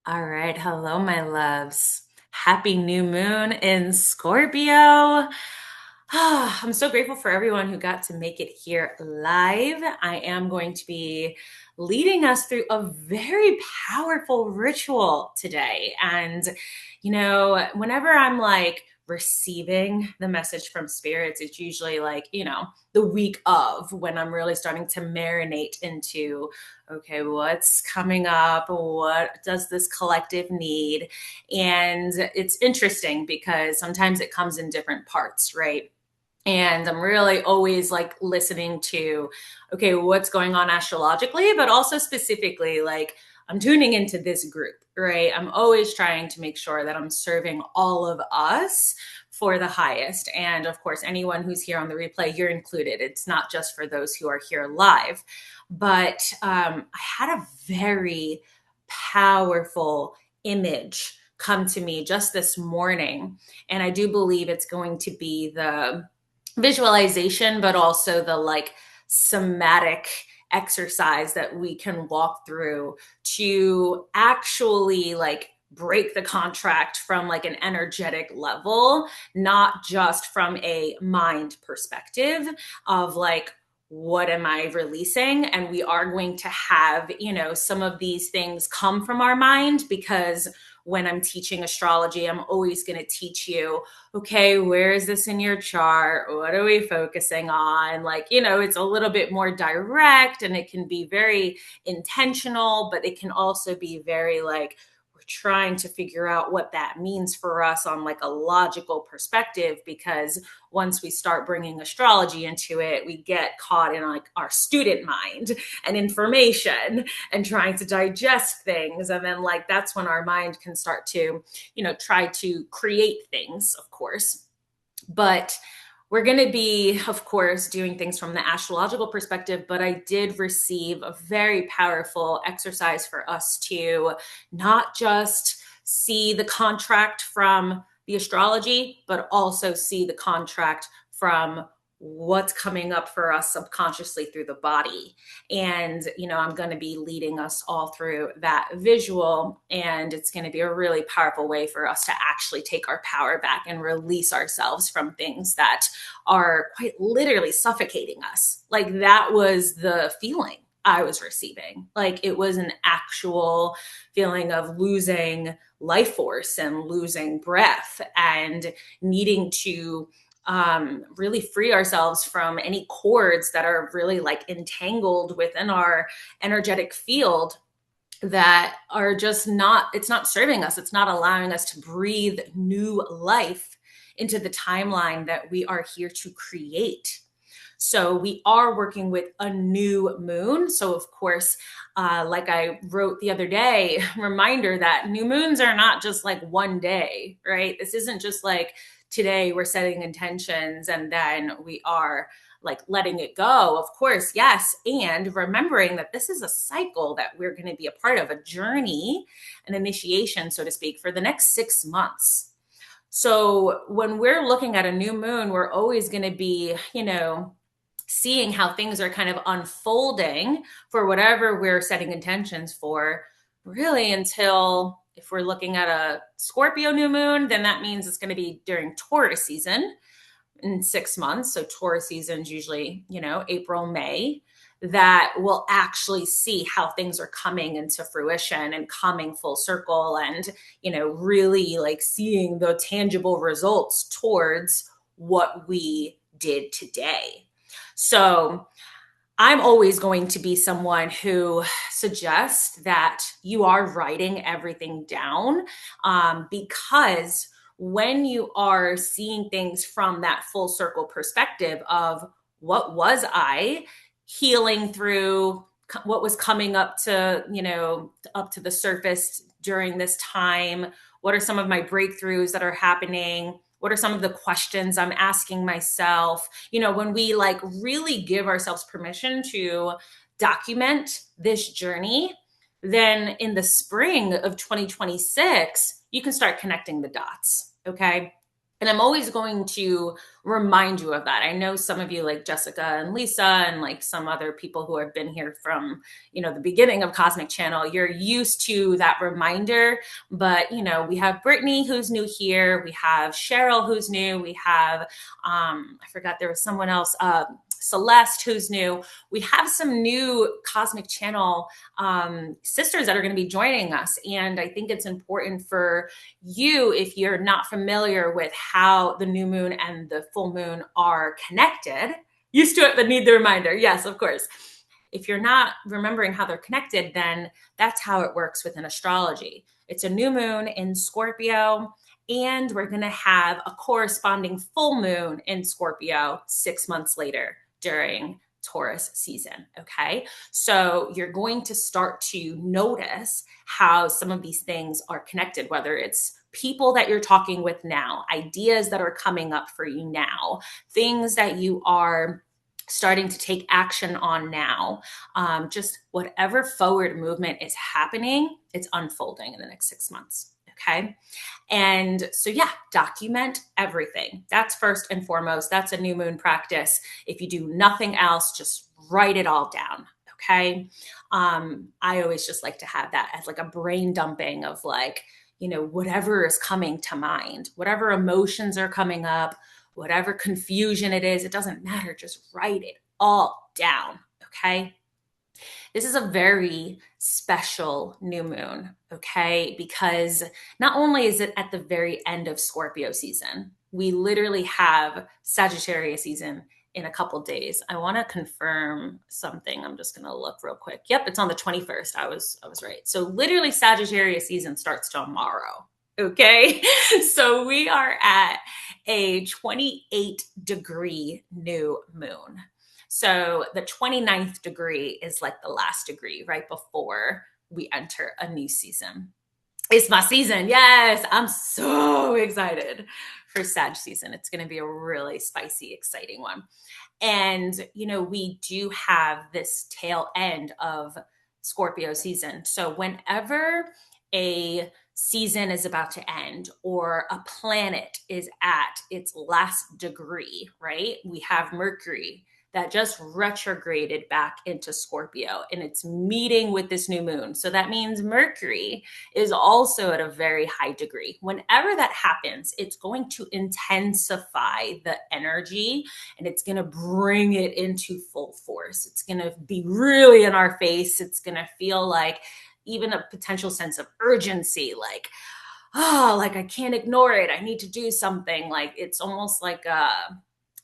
All right. Hello, my loves. Happy new moon in Scorpio. I'm so grateful for everyone who got to make it here live. I am going to be leading us through a very powerful ritual today. And, whenever I'm like receiving the message from spirits, it's usually like, the week of when I'm really starting to marinate into, okay, what's coming up? What does this collective need? And it's interesting because sometimes it comes in different parts, right? And I'm really always like listening to, okay, what's going on astrologically, but also specifically, like I'm tuning into this group, right? I'm always trying to make sure that I'm serving all of us for the highest. And of course, anyone who's here on the replay, you're included. It's not just for those who are here live. But I had a very powerful image come to me just this morning. And I do believe it's going to be the visualization, but also the like somatic exercise that we can walk through to actually like break the contract from like an energetic level, not just from a mind perspective of like, what am I releasing? And we are going to have, some of these things come from our mind because when I'm teaching astrology, I'm always going to teach you, okay, where is this in your chart? What are we focusing on? Like, it's a little bit more direct and it can be very intentional, but it can also be very like, we're trying to figure out what that means for us on like a logical perspective, because once we start bringing astrology into it, we get caught in like our student mind and information and trying to digest things. And then like, that's when our mind can start to, try to create things, of course. But we're going to be, of course, doing things from the astrological perspective, but I did receive a very powerful exercise for us to not just see the contract from the astrology, but also see the contract from what's coming up for us subconsciously through the body. And, I'm going to be leading us all through that visual. And it's going to be a really powerful way for us to actually take our power back and release ourselves from things that are quite literally suffocating us. Like that was the feeling I was receiving. Like it was an actual feeling of losing life force and losing breath and needing to really free ourselves from any cords that are really like entangled within our energetic field that are just not, it's not serving us. It's not allowing us to breathe new life into the timeline that we are here to create. So we are working with a new moon. So of course, like I wrote the other day, reminder that new moons are not just like one day, right? This isn't just like today we're setting intentions and then we are like letting it go. Of course, yes. And remembering that this is a cycle that we're going to be a part of, a journey, an initiation, so to speak, for the next 6 months. So when we're looking at a new moon, we're always going to be, seeing how things are kind of unfolding for whatever we're setting intentions for, really until if we're looking at a Scorpio new moon, then that means it's going to be during Taurus season in 6 months. So Taurus season is usually, April, May, that we'll actually see how things are coming into fruition and coming full circle and, really like seeing the tangible results towards what we did today. So I'm always going to be someone who suggests that you are writing everything down, because when you are seeing things from that full circle perspective of what was I healing through, what was coming up to, up to the surface during this time, what are some of my breakthroughs that are happening, what are some of the questions I'm asking myself? When we like really give ourselves permission to document this journey, then in the spring of 2026, you can start connecting the dots. Okay. And I'm always going to remind you of that. I know some of you, like Jessica and Lisa and like some other people who have been here from, the beginning of Cosmic Channel, you're used to that reminder. But, we have Brittany who's new here. We have Cheryl who's new. We have, I forgot there was someone else, Celeste who's new. We have some new Cosmic Channel sisters that are going to be joining us. And I think it's important for you, if you're not familiar with how the new moon and the full moon are connected, used to it, but need the reminder. Yes, of course. If you're not remembering how they're connected, then that's how it works within astrology. It's a new moon in Scorpio, and we're going to have a corresponding full moon in Scorpio 6 months later during Taurus season. Okay. So you're going to start to notice how some of these things are connected, whether it's people that you're talking with now, ideas that are coming up for you now, things that you are starting to take action on now. Just whatever forward movement is happening, it's unfolding in the next 6 months. Okay. And so, yeah, document everything. That's first and foremost. That's a new moon practice. If you do nothing else, just write it all down. Okay. I always just like to have that as like a brain dumping of like, whatever is coming to mind, whatever emotions are coming up, whatever confusion it is, it doesn't matter. Just write it all down. Okay. This is a very special new moon, okay? Because not only is it at the very end of Scorpio season, we literally have Sagittarius season in a couple days. I want to confirm something. I'm just going to look real quick. Yep, it's on the 21st. I was right. So literally Sagittarius season starts tomorrow. Okay. So we are at a 28-degree new moon. So the 29th degree is like the last degree right before we enter a new season. It's my season. Yes, I'm so excited for Sag season. It's going to be a really spicy, exciting one. And, we do have this tail end of Scorpio season. So whenever a season is about to end or a planet is at its last degree, right? We have Mercury that just retrograded back into Scorpio and it's meeting with this new moon. So that means Mercury is also at a very high degree. Whenever that happens, it's going to intensify the energy and it's going to bring it into full force. It's going to be really in our face. It's going to feel like even a potential sense of urgency, like, oh, like I can't ignore it. I need to do something. Like it's almost like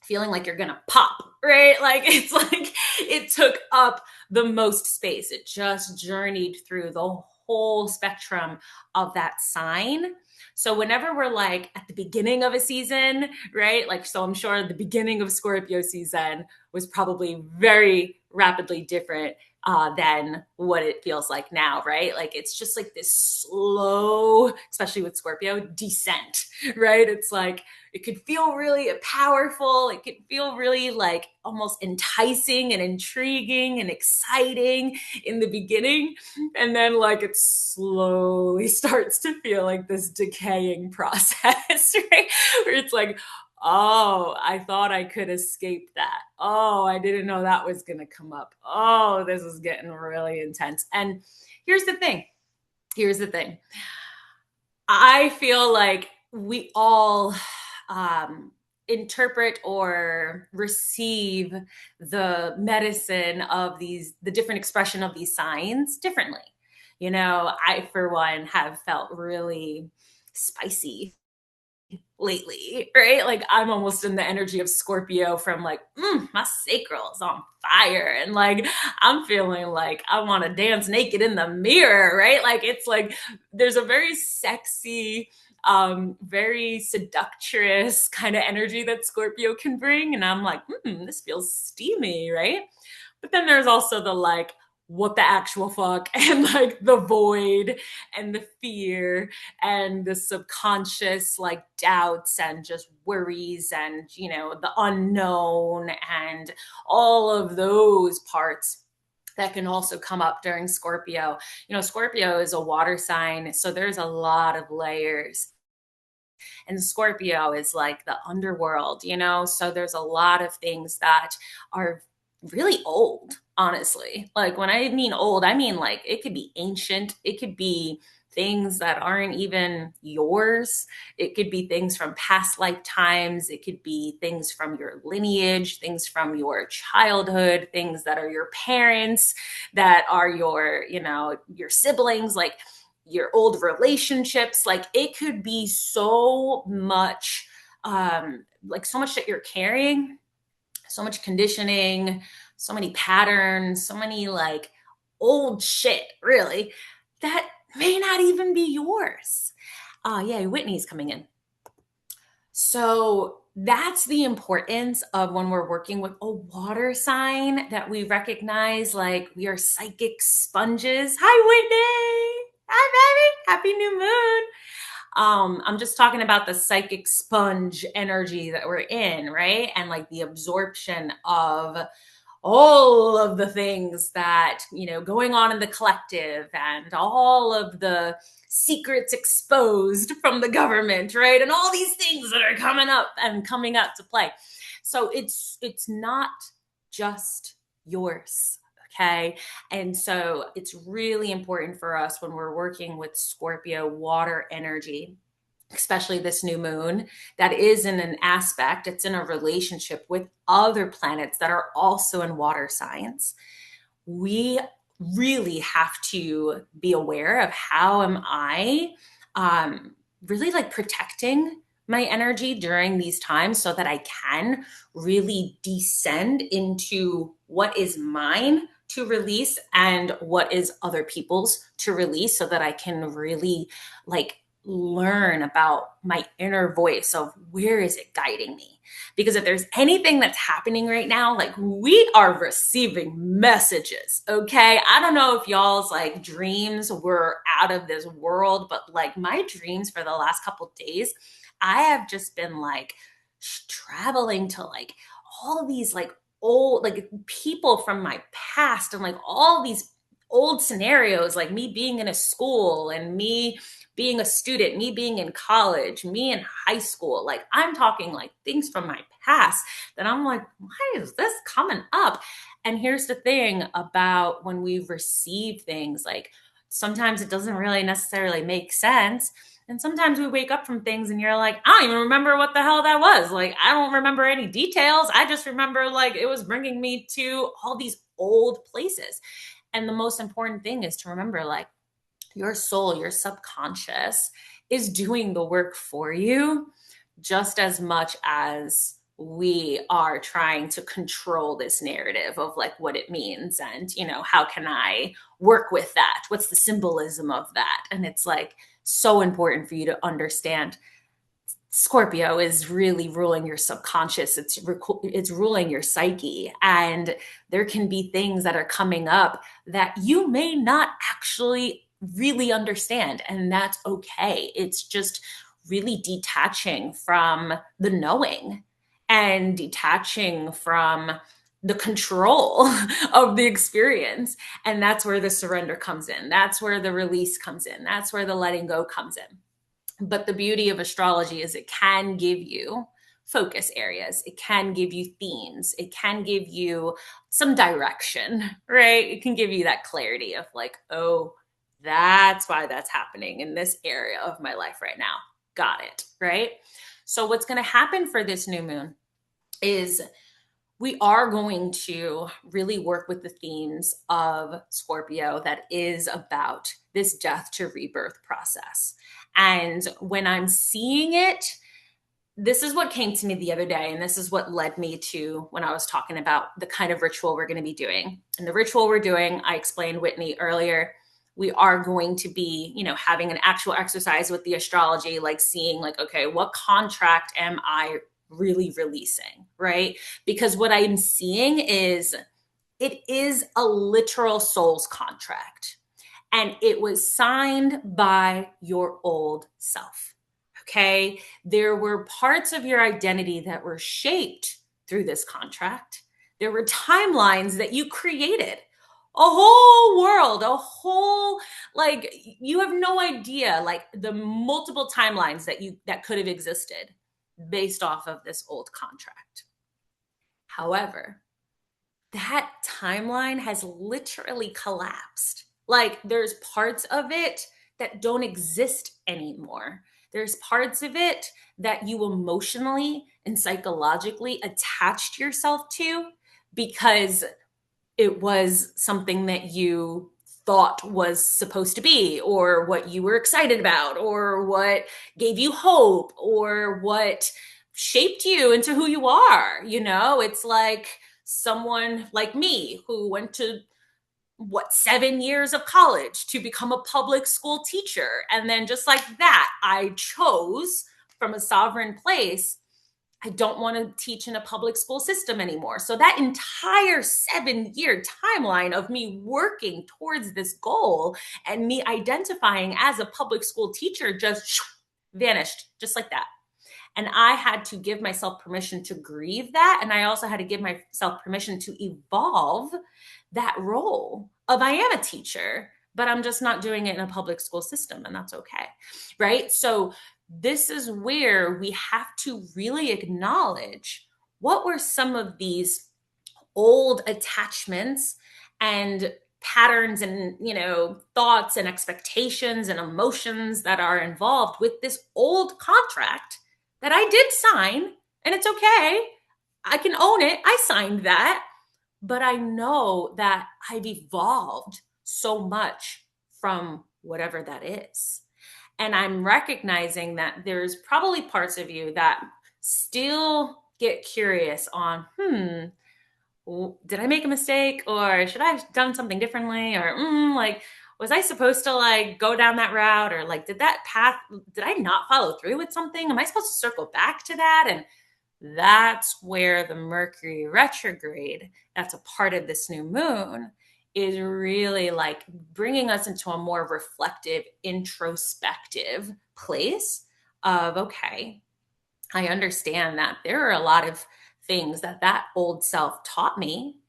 feeling like you're gonna pop, right? Like it's like it took up the most space. It just journeyed through the whole spectrum of that sign. So whenever we're like at the beginning of a season, right? Like, so I'm sure the beginning of Scorpio season was probably very rapidly different than what it feels like now, right? Like it's just like this slow, especially with Scorpio, descent, right? It's like it could feel really powerful. It could feel really like almost enticing and intriguing and exciting in the beginning. And then like it slowly starts to feel like this decaying process, right? Where it's like, oh, I thought I could escape that. Oh, I didn't know that was going to come up. Oh, this is getting really intense. And here's the thing. I feel like we all interpret or receive the medicine of the different expression of these signs differently. I, for one, have felt really spicy lately, right? Like I'm almost in the energy of Scorpio from like, my sacral is on fire. And like, I'm feeling like I want to dance naked in the mirror, right? Like, it's like, there's a very sexy, very seductress kind of energy that Scorpio can bring. And I'm like, this feels steamy, right? But then there's also the like, what the actual fuck, and like the void and the fear and the subconscious like doubts and just worries and the unknown and all of those parts that can also come up during Scorpio. Scorpio is a water sign, so there's a lot of layers And Scorpio is like the underworld, you know? So there's a lot of things that are really old, honestly. Like when I mean old, I mean like it could be ancient, it could be things that aren't even yours. It could be things from past lifetimes. It could be things from your lineage, things from your childhood, things that are your parents, that are your, you know, your siblings, like your old relationships. Like it could be so much, like so much that you're carrying, so much conditioning, so many patterns, so many like old shit, really, that may not even be yours. Yeah, Whitney's coming in. So that's the importance of when we're working with a water sign, that we recognize like we are psychic sponges. Hi, Whitney. Hi, baby. Happy new moon. I'm just talking about the psychic sponge energy that we're in, right? And like the absorption of all of the things that, you know, going on in the collective, and all of the secrets exposed from the government, right? And all these things that are coming up to play. So it's not just yours. Okay. And so it's really important for us when we're working with Scorpio water energy, especially this new moon, that is in an aspect, it's in a relationship with other planets that are also in water signs. We really have to be aware of how am I really like protecting my energy during these times, so that I can really descend into what is mine to release and what is other people's to release, so that I can really like learn about my inner voice of where is it guiding me. Because if there's anything that's happening right now, like we are receiving messages. Okay, I don't know if y'all's like dreams were out of this world, but like my dreams for the last couple of days, I have just been like traveling to like all these like old like people from my past, and like all these old scenarios, like me being in a school, and me being a student, me being in college, me in high school. Like I'm talking like things from my past that I'm like, why is this coming up? And here's the thing about when we receive things, like sometimes it doesn't really necessarily make sense. And sometimes we wake up from things and you're like, I don't even remember what the hell that was. Like, I don't remember any details. I just remember like it was bringing me to all these old places. And the most important thing is to remember like your soul, your subconscious is doing the work for you just as much as we are trying to control this narrative of like what it means, and you know, how can I work with that, what's the symbolism of that. And it's like so important for you to understand Scorpio is really ruling your subconscious. It's ruling your psyche, and there can be things that are coming up that you may not actually really understand, and that's okay. It's just really detaching from the knowing, and detaching from the control of the experience. And that's where the surrender comes in. That's where the release comes in. That's where the letting go comes in. But the beauty of astrology is it can give you focus areas, it can give you themes, it can give you some direction, right? It can give you that clarity of like, oh, that's why that's happening in this area of my life right now. Got it, right? So, what's going to happen for this new moon is we are going to really work with the themes of Scorpio that is about this death to rebirth process. And when I'm seeing it, this is what came to me the other day. And this is what led me to when I was talking about the kind of ritual we're going to be doing. And the ritual we're doing, I explained Whitney earlier, we are going to be, you know, having an actual exercise with the astrology, like seeing like, okay, what contract am I really releasing, right? Because what I'm seeing is it is a literal soul's contract, and it was signed by your old self. Okay. There were parts of your identity that were shaped through this contract. There were timelines that you created. a whole world, a whole, like, you have no idea, like, the multiple timelines that could have existed based off of this old contract. However, that timeline has literally collapsed. Like, there's parts of it that don't exist anymore. There's parts of it that you emotionally and psychologically attached yourself to because it was something that you thought was supposed to be, or what you were excited about, or what gave you hope, or what shaped you into who you are. It's like someone like me who went to 7 years of college to become a public school teacher. And then just like that, I chose from a sovereign place, I don't want to teach in a public school system anymore. So that entire 7 year timeline of me working towards this goal and me identifying as a public school teacher just vanished just like that. And I had to give myself permission to grieve that. And I also had to give myself permission to evolve that role of I am a teacher, but I'm just not doing it in a public school system. And that's okay. Right. So this is where we have to really acknowledge what were some of these old attachments and patterns and thoughts and expectations and emotions that are involved with this old contract that I did sign. And it's okay, I can own it, I signed that. But I know that I've evolved so much from whatever that is. And I'm recognizing that there's probably parts of you that still get curious on, did I make a mistake, or should I have done something differently, or like, was I supposed to like go down that route, or like, did I not follow through with something? Am I supposed to circle back to that? And that's where the Mercury retrograde, that's a part of this new moon, is really like bringing us into a more reflective, introspective place of, okay, I understand that there are a lot of things that old self taught me.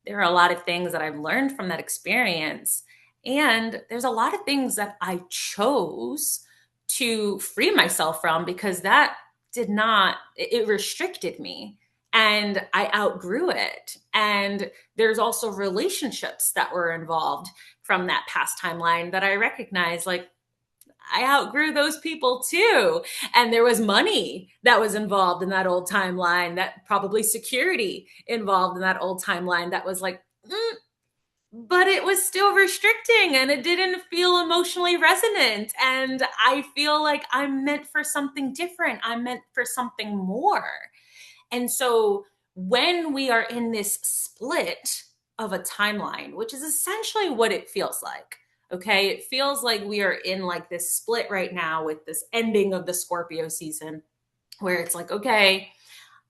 There are a lot of things that I've learned from that experience. And there's a lot of things that I chose to free myself from because that it restricted me and I outgrew it. And there's also relationships that were involved from that past timeline that I recognize, like, I outgrew those people too. And there was money that was involved in that old timeline, that probably security involved in that old timeline that was like, but it was still restricting and it didn't feel emotionally resonant. And I feel like I'm meant for something different. I'm meant for something more. And so when we are in this split of a timeline, which is essentially what it feels like, okay, it feels like we are in like this split right now with this ending of the Scorpio season, where it's like, okay,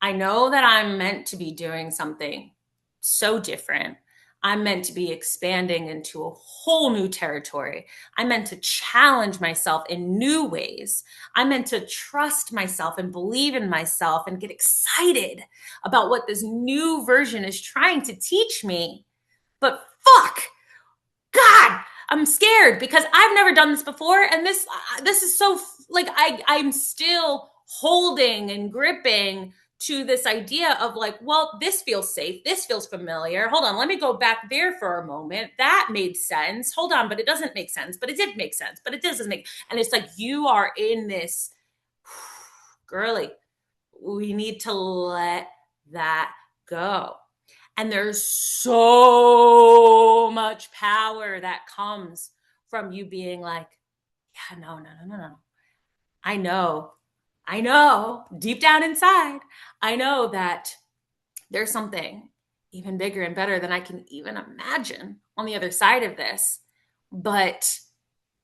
I know that I'm meant to be doing something so different. I'm meant to be expanding into a whole new territory. I'm meant to challenge myself in new ways. I'm meant to trust myself and believe in myself and get excited about what this new version is trying to teach me. But fuck, God, I'm scared because I've never done this before. And this is so, like, I'm still holding and gripping to this idea of like, well, this feels safe. This feels familiar. Hold on. Let me go back there for a moment. That made sense. Hold on. But it doesn't make sense. But it did make sense. But it doesn't make. And it's like, you are in this, girly, we need to let that go. And there's so much power that comes from you being like, yeah, no. I know deep down inside, I know that there's something even bigger and better than I can even imagine on the other side of this. But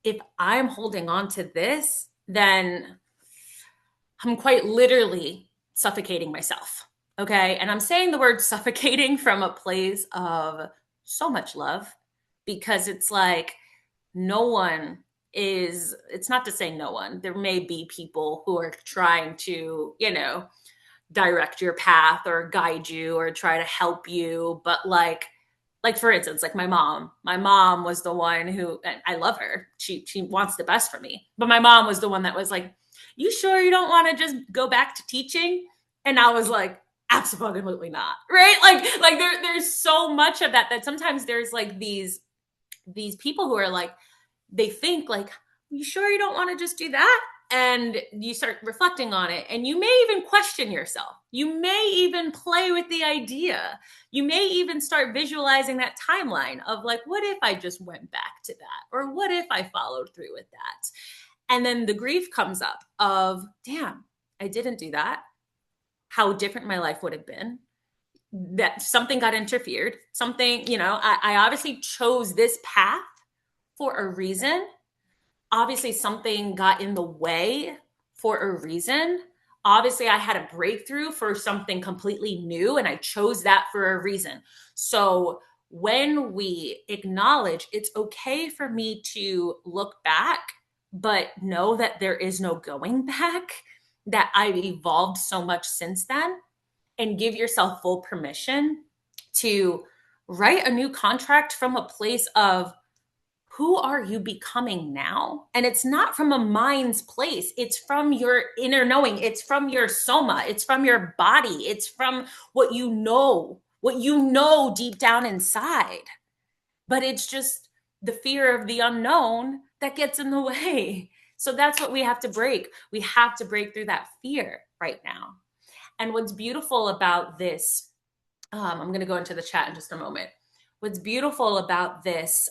if I'm holding on to this, then I'm quite literally suffocating myself. Okay. And I'm saying the word suffocating from a place of so much love, because it's like, it's not to say no one. There may be people who are trying to, direct your path or guide you or try to help you. But like Like, for instance, like my mom was the one who, and I love her. She wants the best for me. But my mom was the one that was like, you sure you don't want to just go back to teaching? And I was like, absolutely not. Right. Like there's so much of that sometimes there's like these people who are like, they think like, you sure you don't want to just do that? And you start reflecting on it, and you may even question yourself. You may even play with the idea. You may even start visualizing that timeline of like, what if I just went back to that? Or what if I followed through with that? And then the grief comes up of, damn, I didn't do that. How different my life would have been. That something got interfered. Something, I obviously chose this path for a reason. Obviously, something got in the way for a reason. Obviously, I had a breakthrough for something completely new, and I chose that for a reason. So when we acknowledge it's okay for me to look back, but know that there is no going back, that I've evolved so much since then, and give yourself full permission to write a new contract from a place of, who are you becoming now? And it's not from a mind's place. It's from your inner knowing. It's from your soma. It's from your body. It's from what you know deep down inside. But it's just the fear of the unknown that gets in the way. So that's what we have to break. We have to break through that fear right now. And what's beautiful about this, I'm going to go into the chat in just a moment. What's beautiful about this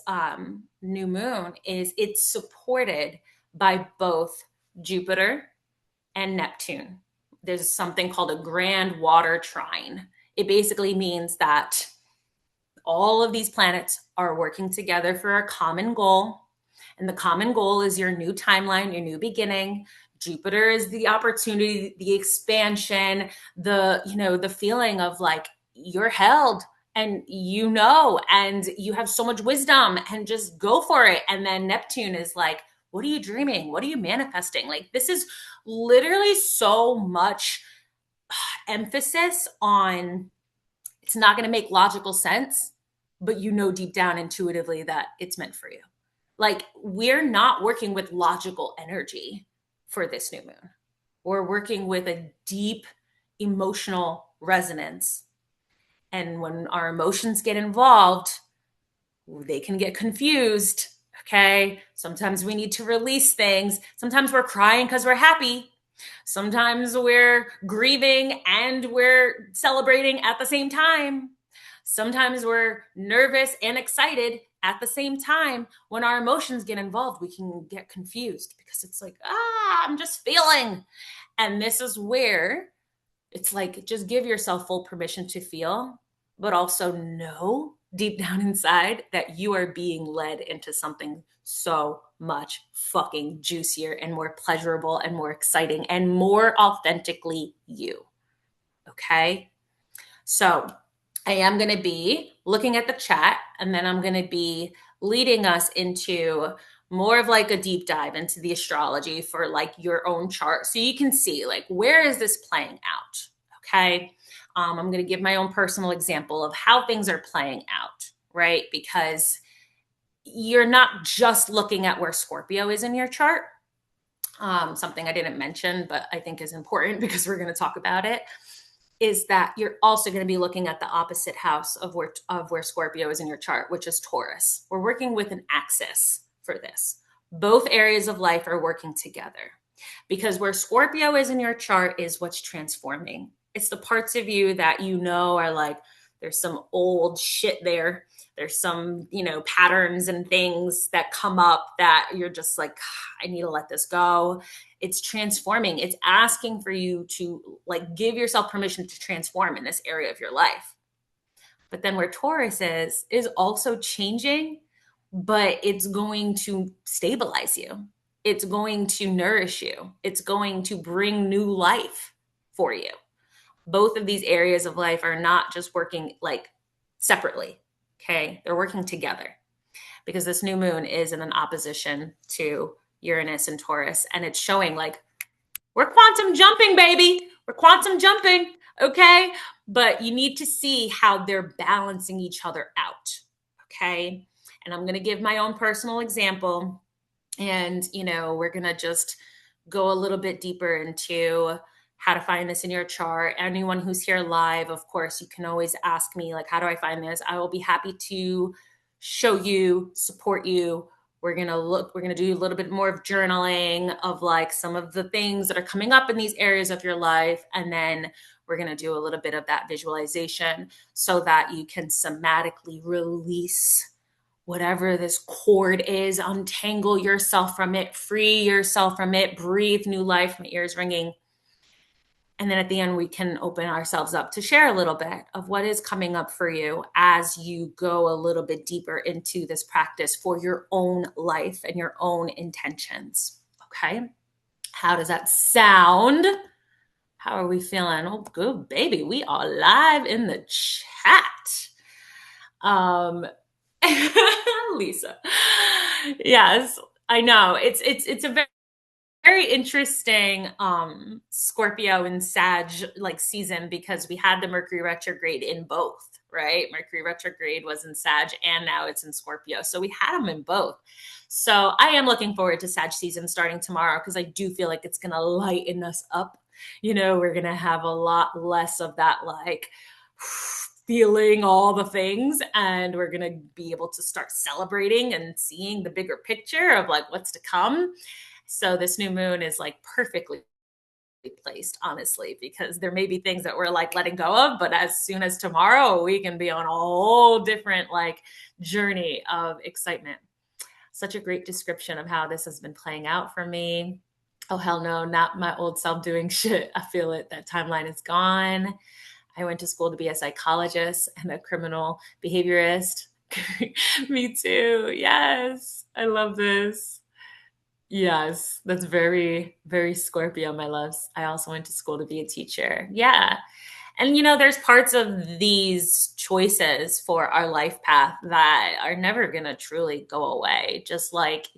new moon is it's supported by both Jupiter and Neptune. There's something called a grand water trine. It basically means that all of these planets are working together for a common goal. And the common goal is your new timeline, your new beginning. Jupiter is the opportunity, the expansion, the feeling of like you're held, and and you have so much wisdom, and just go for it. And then Neptune is like, what are you dreaming? What are you manifesting? Like, this is literally so much emphasis on, it's not going to make logical sense, but deep down intuitively that it's meant for you. Like, we're not working with logical energy for this new moon. We're working with a deep emotional resonance. And when our emotions get involved, they can get confused. Okay. Sometimes we need to release things. Sometimes we're crying because we're happy. Sometimes we're grieving and we're celebrating at the same time. Sometimes we're nervous and excited at the same time. When our emotions get involved, we can get confused because it's like, I'm just feeling. And this is where it's like, just give yourself full permission to feel, but also know deep down inside that you are being led into something so much fucking juicier and more pleasurable and more exciting and more authentically you. Okay? So I am going to be looking at the chat, and then I'm going to be leading us into more of like a deep dive into the astrology for like your own chart. So you can see like, where is this playing out? Okay. I'm going to give my own personal example of how things are playing out, right? Because you're not just looking at where Scorpio is in your chart. Something I didn't mention, but I think is important because we're going to talk about it, is that you're also going to be looking at the opposite house of where Scorpio is in your chart, which is Taurus. We're working with an axis for this. Both areas of life are working together because where Scorpio is in your chart is what's transforming. It's the parts of you that are like, there's some old shit there. There's some, patterns and things that come up that you're just like, I need to let this go. It's transforming. It's asking for you to like give yourself permission to transform in this area of your life. But then where Taurus is also changing, but it's going to stabilize you. It's going to nourish you. It's going to bring new life for you. Both of these areas of life are not just working like separately. Okay. They're working together because this new moon is in an opposition to Uranus and Taurus. And it's showing like, we're quantum jumping, baby. We're quantum jumping. Okay. But you need to see how they're balancing each other out. okay? And I'm going to give my own personal example. And, we're going to just go a little bit deeper into how to find this in your chart. Anyone who's here live, of course, you can always ask me, like, how do I find this? I will be happy to show you, support you. We're going to do a little bit more of journaling of like some of the things that are coming up in these areas of your life. And then we're going to do a little bit of that visualization so that you can somatically release whatever this cord is, untangle yourself from it, free yourself from it, breathe new life. My ears ringing. And then at the end, we can open ourselves up to share a little bit of what is coming up for you as you go a little bit deeper into this practice for your own life and your own intentions. Okay. How does that sound? How are we feeling? Oh, good, baby. We are live in the chat. Lisa. Yes, I know. It's a very interesting Scorpio and Sag like season because we had the Mercury retrograde in both, right? Mercury retrograde was in Sag and now it's in Scorpio. So we had them in both. So I am looking forward to Sag season starting tomorrow because I do feel like it's going to lighten us up. We're going to have a lot less of that like feeling all the things, and we're going to be able to start celebrating and seeing the bigger picture of like what's to come. So this new moon is like perfectly placed, honestly, because there may be things that we're like letting go of, but as soon as tomorrow, we can be on a whole different like journey of excitement. Such a great description of how this has been playing out for me. Oh, hell no, not my old self doing shit. I feel it. That timeline is gone. I went to school to be a psychologist and a criminal behaviorist. Me too. Yes. I love this. Yes, that's very, very Scorpio, my loves. I also went to school to be a teacher. Yeah. And there's parts of these choices for our life path that are never going to truly go away. Just like,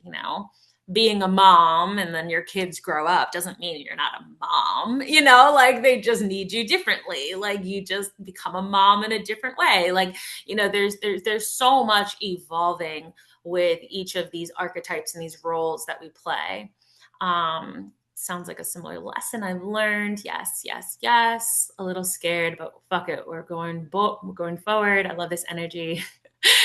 being a mom and then your kids grow up doesn't mean you're not a mom, like they just need you differently. Like you just become a mom in a different way. Like, there's so much evolving with each of these archetypes and these roles that we play. Sounds like a similar lesson I've learned. Yes, yes, yes. A little scared, but fuck it. We're going forward. I love this energy.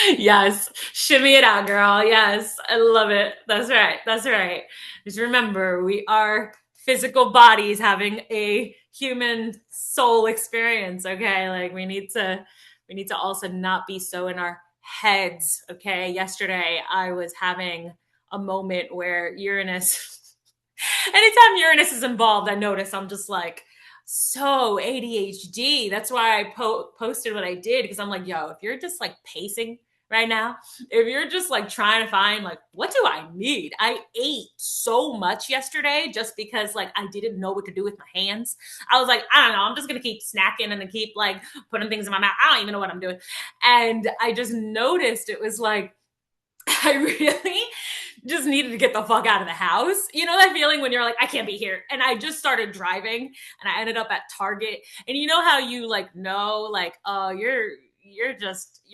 Yes. Shimmy it out, girl. Yes. I love it. That's right. That's right. Just remember, we are physical bodies having a human soul experience. Okay. Like we need to also not be so in our heads. Okay. Yesterday I was having a moment where Uranus, anytime Uranus is involved, I notice I'm just like, so ADHD. That's why I posted what I did because I'm like, yo, if you're just like pacing right now, if you're just like trying to find like, what do I need? I ate so much yesterday just because like I didn't know what to do with my hands. I was like, I don't know, I'm just going to keep snacking and then keep like putting things in my mouth. I don't even know what I'm doing. And I just noticed it was like, I really just needed to get the fuck out of the house. You know that feeling when you're like, I can't be here. And I just started driving and I ended up at Target. And you know how you like know, like, oh, you're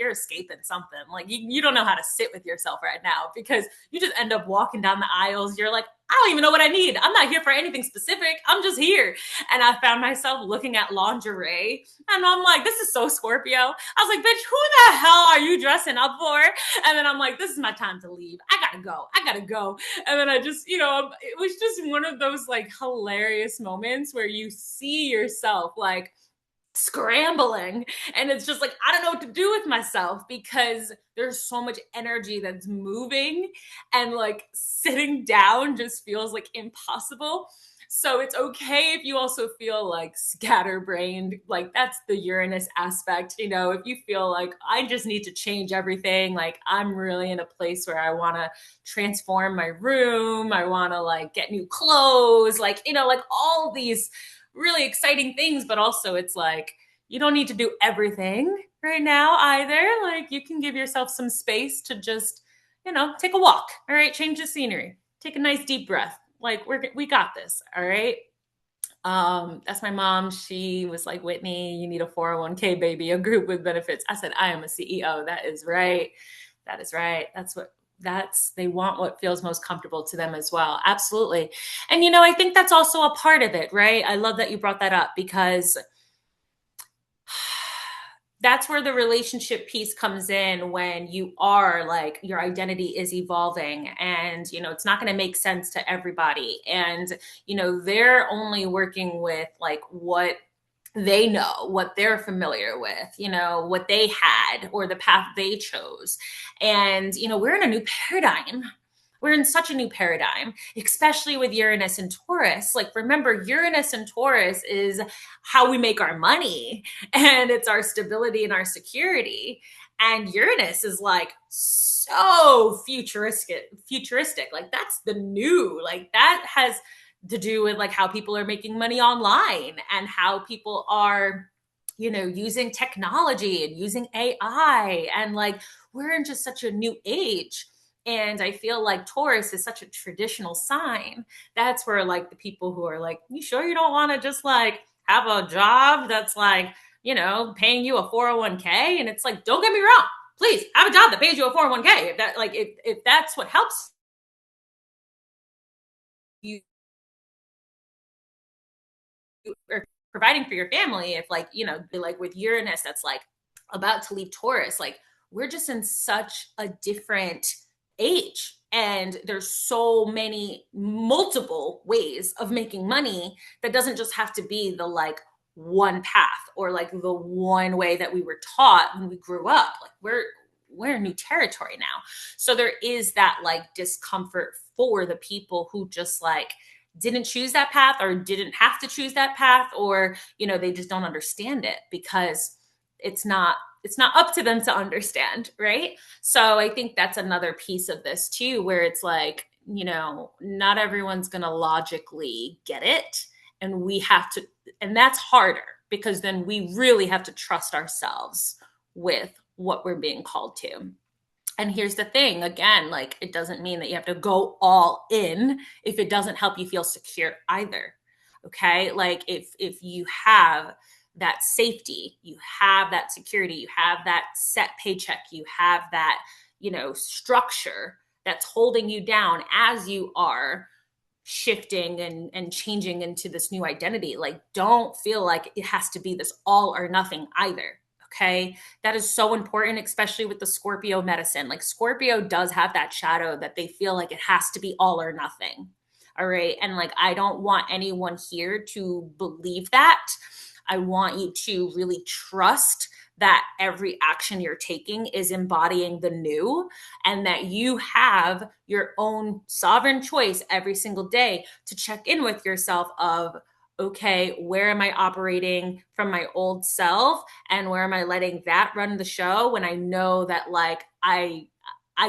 escaping something. Like you don't know how to sit with yourself right now because you just end up walking down the aisles. You're like, I don't even know what I need. I'm not here for anything specific. I'm just here. And I found myself looking at lingerie and I'm like, this is so Scorpio. I was like, bitch, who the hell are you dressing up for? And then I'm like, this is my time to leave. I gotta go. And then I just, it was just one of those like hilarious moments where you see yourself like scrambling and it's just like I don't know what to do with myself because there's so much energy that's moving and like sitting down just feels like impossible. So it's okay if you also feel like scatterbrained, like that's the Uranus aspect. If you feel like I just need to change everything, like I'm really in a place where I want to transform my room, I want to like get new clothes, like like all these really exciting things, but also it's like you don't need to do everything right now either. Like you can give yourself some space to just, take a walk. All right, change the scenery. Take a nice deep breath. Like we got this. All right. That's my mom. She was like, Whitney, you need a 401k, baby, a group with benefits. I said, I am a CEO. That is right. That is right. They want what feels most comfortable to them as well. Absolutely. And I think that's also a part of it, right? I love that you brought that up because that's where the relationship piece comes in when you are like your identity is evolving and it's not going to make sense to everybody and they're only working with like what they know, what they're familiar with, what they had or the path they chose. And we're in a new paradigm. We're in such a new paradigm, especially with Uranus and Taurus. Like, remember, Uranus and Taurus is how we make our money and it's our stability and our security. And Uranus is like so futuristic. Like, that's the new, like, that has to do with like how people are making money online and how people are using technology and using AI. And like, we're in just such a new age. And I feel like Taurus is such a traditional sign. That's where like the people who are like, you sure you don't want to just like have a job that's like, paying you a 401k? And it's like, don't get me wrong. Please have a job that pays you a 401k. If that's what helps you or providing for your family, if like like with Uranus that's like about to leave Taurus, like we're just in such a different age and there's so many multiple ways of making money that doesn't just have to be the like one path or like the one way that we were taught when we grew up. Like we're in new territory now. So there is that like discomfort for the people who just like didn't choose that path or didn't have to choose that path, or they just don't understand it because it's not up to them to understand, right? So I think that's another piece of this too, where it's like not everyone's going to logically get it, and we have to, and that's harder because then we really have to trust ourselves with what we're being called to. And here's the thing, again, like it doesn't mean that you have to go all in if it doesn't help you feel secure either. Okay? Like if you have that safety, you have that security, you have that set paycheck, you have that, structure that's holding you down as you are shifting and changing into this new identity. Like, don't feel like it has to be this all or nothing either. Okay. That is so important, especially with the Scorpio medicine. Like, Scorpio does have that shadow that they feel like it has to be all or nothing. All right. And like, I don't want anyone here to believe that. I want you to really trust that every action you're taking is embodying the new, and that you have your own sovereign choice every single day to check in with yourself of, okay, where am I operating from my old self and where am I letting that run the show when I know that like I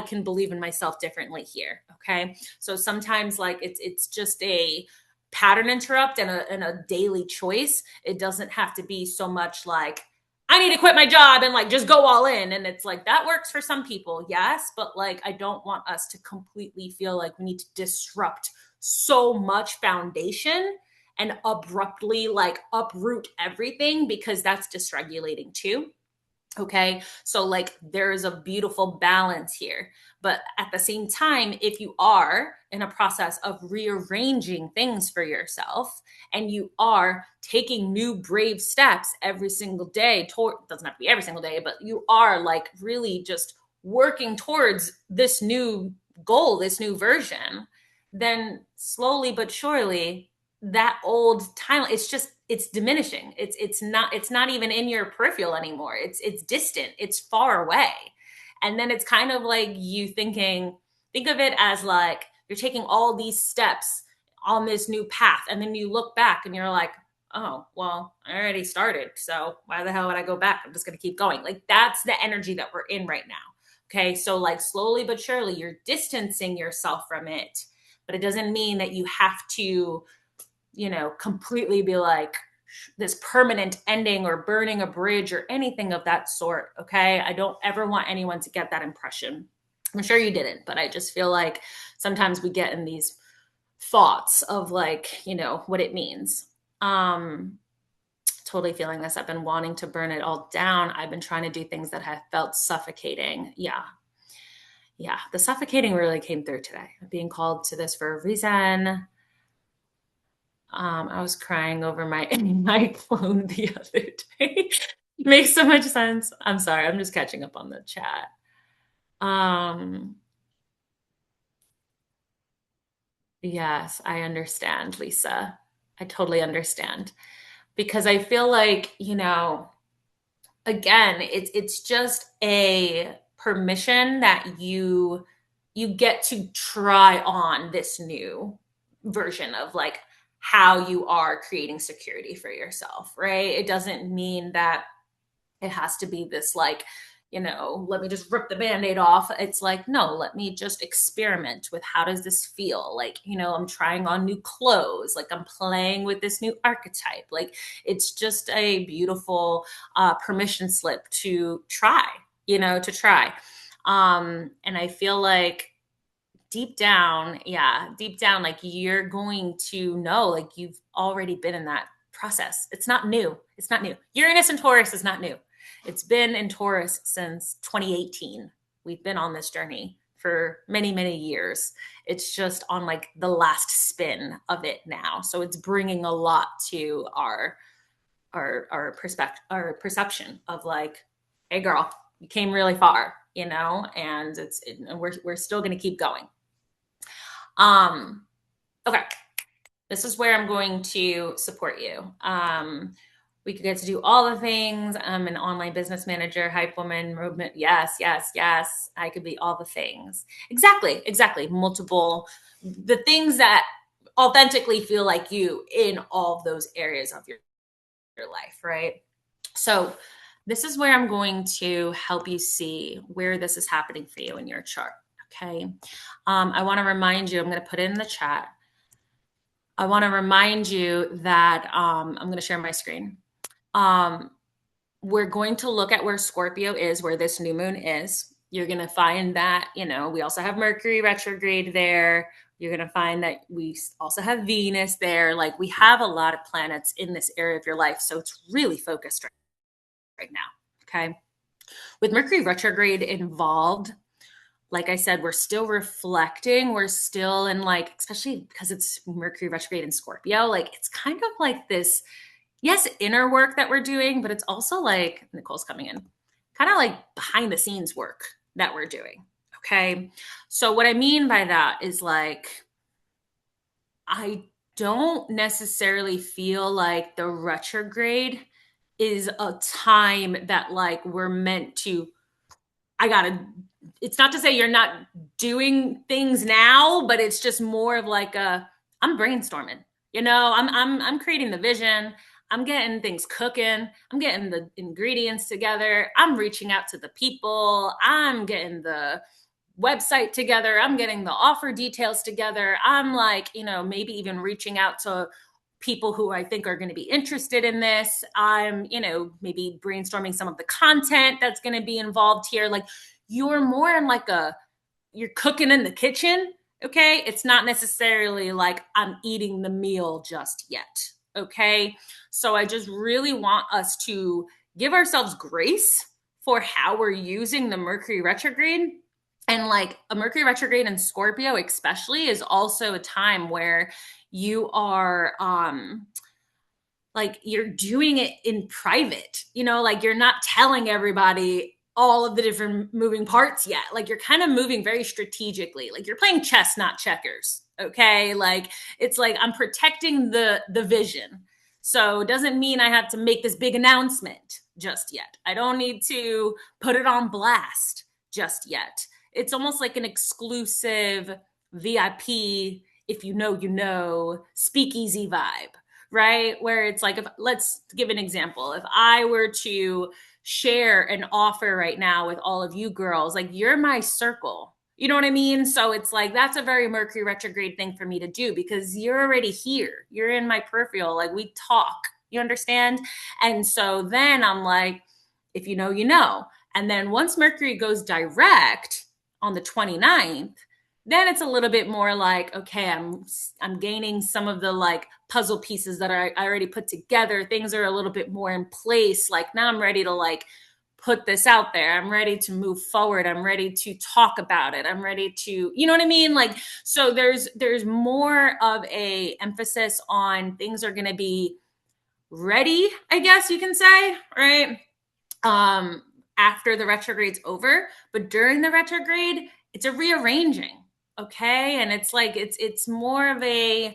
can believe in myself differently here. Okay. So sometimes like it's just a pattern interrupt and a daily choice. It doesn't have to be so much like, I need to quit my job and like just go all in. And it's like, that works for some people. Yes. But like, I don't want us to completely feel like we need to disrupt so much foundation and abruptly like uproot everything, because that's dysregulating too. Okay. So, like, there is a beautiful balance here. But at the same time, if you are in a process of rearranging things for yourself and you are taking new brave steps every single day, doesn't have to be every single day, but you are like really just working towards this new goal, this new version, then slowly but surely that old timeline, it's diminishing. It's not even in your peripheral anymore. It's distant, it's far away. And then it's kind of like you think of it as like you're taking all these steps on this new path, and then you look back and you're like, oh well, I already started, so why the hell would I go back? I'm just going to keep going. Like, that's the energy that we're in right now. Okay, so like slowly but surely you're distancing yourself from it, but it doesn't mean that you have to completely be like this permanent ending or burning a bridge or anything of that sort. Okay. I don't ever want anyone to get that impression. I'm sure you didn't, but I just feel like sometimes we get in these thoughts of like, what it means. Totally feeling this. I've been wanting to burn it all down. I've been trying to do things that have felt suffocating. Yeah. Yeah, the suffocating really came through today. I'm being called to this for a reason. I was crying over my my clone the other day. Makes so much sense. I'm sorry. I'm just catching up on the chat. Um, yes, I understand, Lisa. I totally understand because I feel like, again, it's just a permission that you get to try on this new version of like how you are creating security for yourself, right? It doesn't mean that it has to be this like, let me just rip the band-aid off. It's like, no, let me just experiment with how does this feel? Like, I'm trying on new clothes, like I'm playing with this new archetype. Like it's just a beautiful permission slip to try, to try. And I feel like deep down, like you're going to know, like you've already been in that process. It's not new. It's not new. Uranus and Taurus is not new. It's been in Taurus since 2018. We've been on this journey for many, many years. It's just on like the last spin of it now. So it's bringing a lot to our perception of like, hey girl, you came really far, and we're still going to keep going. Okay. This is where I'm going to support you. We could get to do all the things. I'm an online business manager, hype woman, movement. Yes, yes, yes. I could be all the things. Exactly, exactly. The things that authentically feel like you in all of those areas of your life, right? So this is where I'm going to help you see where this is happening for you in your chart. Okay. I want to remind you, I'm going to put it in the chat. I want to remind you that I'm going to share my screen. We're going to look at where Scorpio is, where this new moon is. You're going to find that, we also have Mercury retrograde there. You're going to find that we also have Venus there. Like we have a lot of planets in this area of your life. So it's really focused right now. Okay. With Mercury retrograde involved, like I said, we're still reflecting. We're still in like, especially because it's Mercury retrograde in Scorpio, like it's kind of like this, yes, inner work that we're doing, but it's also like, Nicole's coming in, kind of like behind the scenes work that we're doing. Okay. So what I mean by that is like, I don't necessarily feel like the retrograde is a time that like we're meant to, it's not to say you're not doing things now, but it's just more of like I'm brainstorming. I'm creating the vision. I'm getting things cooking. I'm getting the ingredients together. I'm reaching out to the people. I'm getting the website together. I'm getting the offer details together. I'm like, maybe even reaching out to people who I think are going to be interested in this. I'm, maybe brainstorming some of the content that's going to be involved here. Like you're more in like you're cooking in the kitchen. Okay. It's not necessarily like I'm eating the meal just yet. Okay. So I just really want us to give ourselves grace for how we're using the Mercury retrograde. And like a Mercury retrograde in Scorpio, especially, is also a time where you are like you're doing it in private, like you're not telling everybody all of the different moving parts yet. Like you're kind of moving very strategically, like you're playing chess, not checkers. Okay. Like it's like I'm protecting the vision. So it doesn't mean I have to make this big announcement just yet. I don't need to put it on blast just yet. It's almost like an exclusive VIP, if speakeasy vibe, right? Where it's like, let's give an example. If I were to share an offer right now with all of you girls, like you're my circle. You know what I mean? So it's like, that's a very Mercury retrograde thing for me to do because you're already here. You're in my peripheral. Like we talk, you understand? And so then I'm like, if you know. And then once Mercury goes direct on the 29th, then it's a little bit more like, okay, I'm gaining some of the like puzzle pieces that I already put together. Things are a little bit more in place. Like now I'm ready to like put this out there. I'm ready to move forward. I'm ready to talk about it. I'm ready to, you know what I mean? Like, so there's more of a emphasis on things are going to be ready, I guess you can say, right? Um, After the retrograde's over, but during the retrograde, it's a rearranging. Okay. And it's like, it's more of a,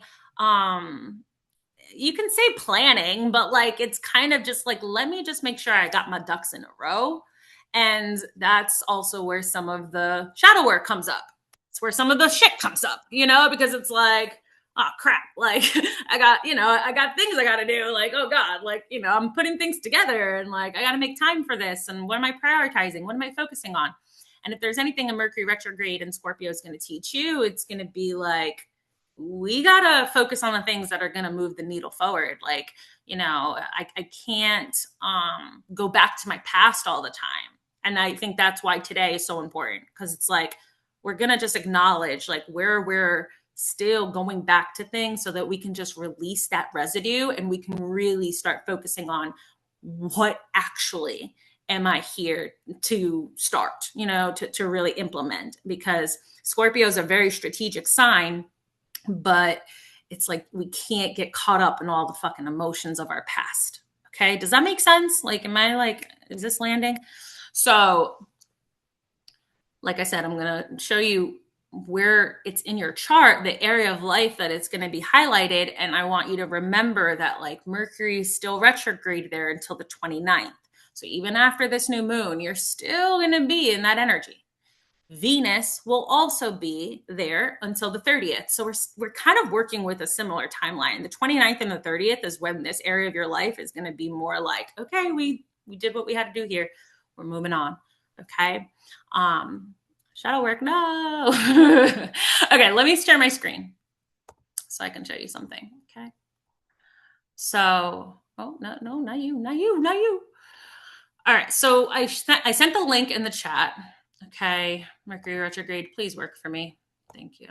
you can say planning, but like it's kind of just like, let me just make sure I got my ducks in a row. And that's also where some of the shadow work comes up. It's where some of the shit comes up, because it's like, oh crap, like I got things I got to do. Like, oh God, like, I'm putting things together and like, I got to make time for this. And what am I prioritizing? What am I focusing on? And if there's anything a Mercury retrograde and Scorpio is going to teach you, it's going to be like, we got to focus on the things that are going to move the needle forward. Like, I can't go back to my past all the time. And I think that's why today is so important, because it's like, we're going to just acknowledge like where we're still going back to things so that we can just release that residue and we can really start focusing on what actually am I here to start, to really implement, because Scorpio is a very strategic sign, but it's like we can't get caught up in all the fucking emotions of our past. Okay. Does that make sense? Like, is this landing? So, like I said, I'm going to show you where it's in your chart, the area of life that it's going to be highlighted. And I want you to remember that like Mercury is still retrograde there until the 29th. So even after this new moon, you're still going to be in that energy. Venus will also be there until the 30th. So we're kind of working with a similar timeline. The 29th and the 30th is when this area of your life is going to be more like, okay, we did what we had to do here. We're moving on. Okay. Shadow work. No. Okay. Let me share my screen so I can show you something. Okay. So, oh, no, not you. All right. So I sent the link in the chat. Okay. Mercury retrograde, please work for me. Thank you.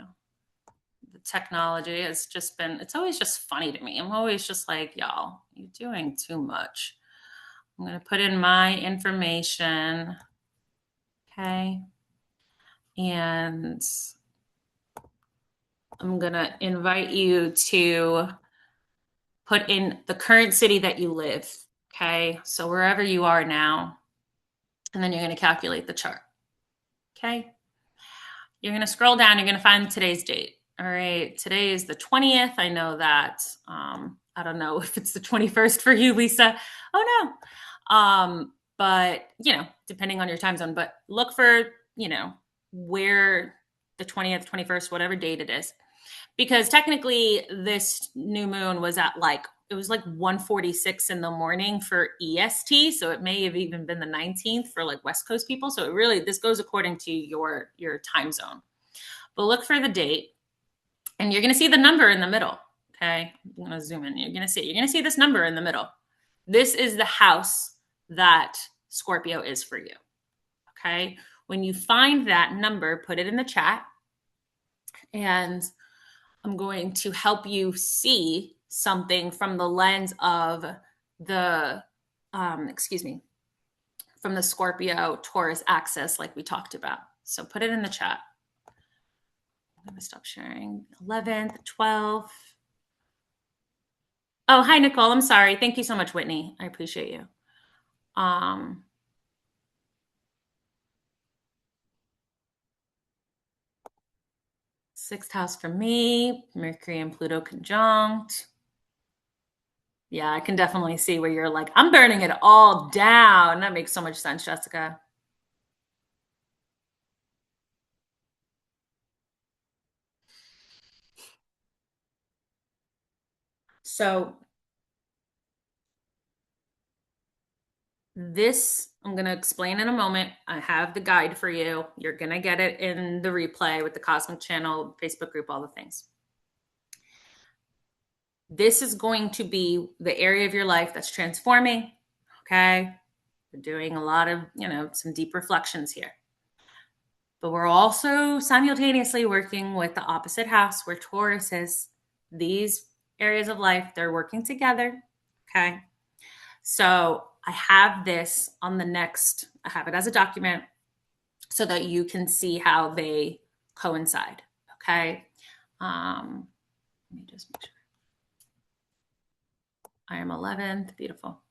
The technology has just been, it's always just funny to me. I'm always just like, y'all, you're doing too much. I'm going to put in my information. Okay. And I'm going to invite you to put in the current city that you live. Okay. So wherever you are now, and then you're going to calculate the chart. Okay. You're going to scroll down. You're going to find today's date. All right. Today is the 20th. I know that. I don't know if it's the 21st for you, Lisa. Oh, no. But, depending on your time zone, but look for, where the 20th, 21st, whatever date it is. Because technically this new moon was at it was like 1:46 in the morning for EST. So it may have even been the 19th for like West Coast people. So this goes according to your time zone. But look for the date and you're going to see the number in the middle. Okay. I'm going to zoom in. You're going to see this number in the middle. This is the house that Scorpio is for you. Okay. When you find that number, put it in the chat and I'm going to help you see something from the lens of the, from the Scorpio Taurus axis, like we talked about. So put it in the chat. I'm going to stop sharing. 11th, 12th. Oh, hi, Nicole. I'm sorry. Thank you so much, Whitney. I appreciate you. Sixth house for me, Mercury and Pluto conjunct. Yeah, I can definitely see where you're like, I'm burning it all down. That makes so much sense, Jessica. So this, I'm going to explain in a moment. I have the guide for you. You're going to get it in the replay with the Cosmic Channel, Facebook group, all the things. This is going to be the area of your life that's transforming. Okay. We're doing a lot of, some deep reflections here. But we're also simultaneously working with the opposite house where Taurus is. These areas of life, they're working together. Okay. So I have this on the next, I have it as a document so that you can see how they coincide. Okay. Let me just make sure. I am 11th. Beautiful.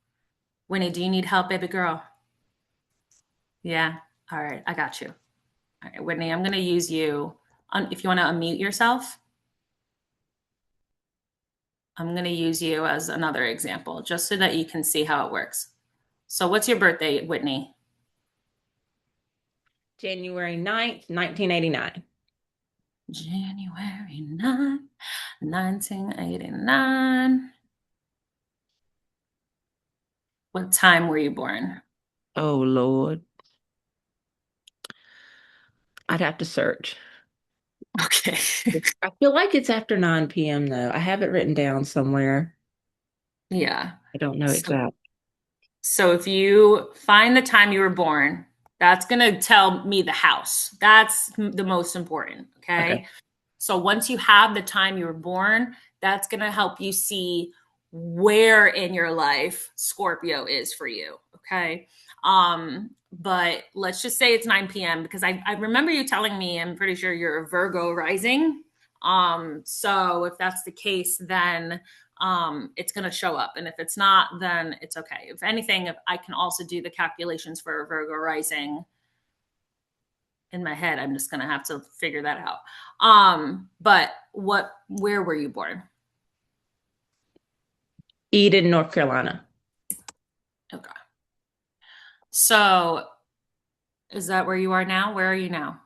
Winnie, do you need help, baby girl? Yeah. All right. I got you. All right, Whitney, I'm going to use you. If you want to unmute yourself, I'm going to use you as another example, just so that you can see how it works. So what's your birthday, Whitney? January 9th, 1989. January 9th, 1989. What time were you born? Oh, Lord. I'd have to search. Okay. I feel like it's after 9 p.m. though. I have it written down somewhere. Yeah. I don't know So, exact. so if you find the time you were born, that's going to tell me the house. That's the most important. Okay. Okay. So once you have the time you were born, that's going to help you see where in your life Scorpio is for you. Okay. But let's just say it's 9 p.m. because I remember you telling me, I'm pretty sure you're a Virgo rising. So if that's the case, then it's going to show up. And if it's not, then it's okay. If anything, if I can also do the calculations for a Virgo rising in my head. I'm just gonna have to figure that out. But where were you born? Eden, North Carolina. Okay. So is that where you are now? Where are you now?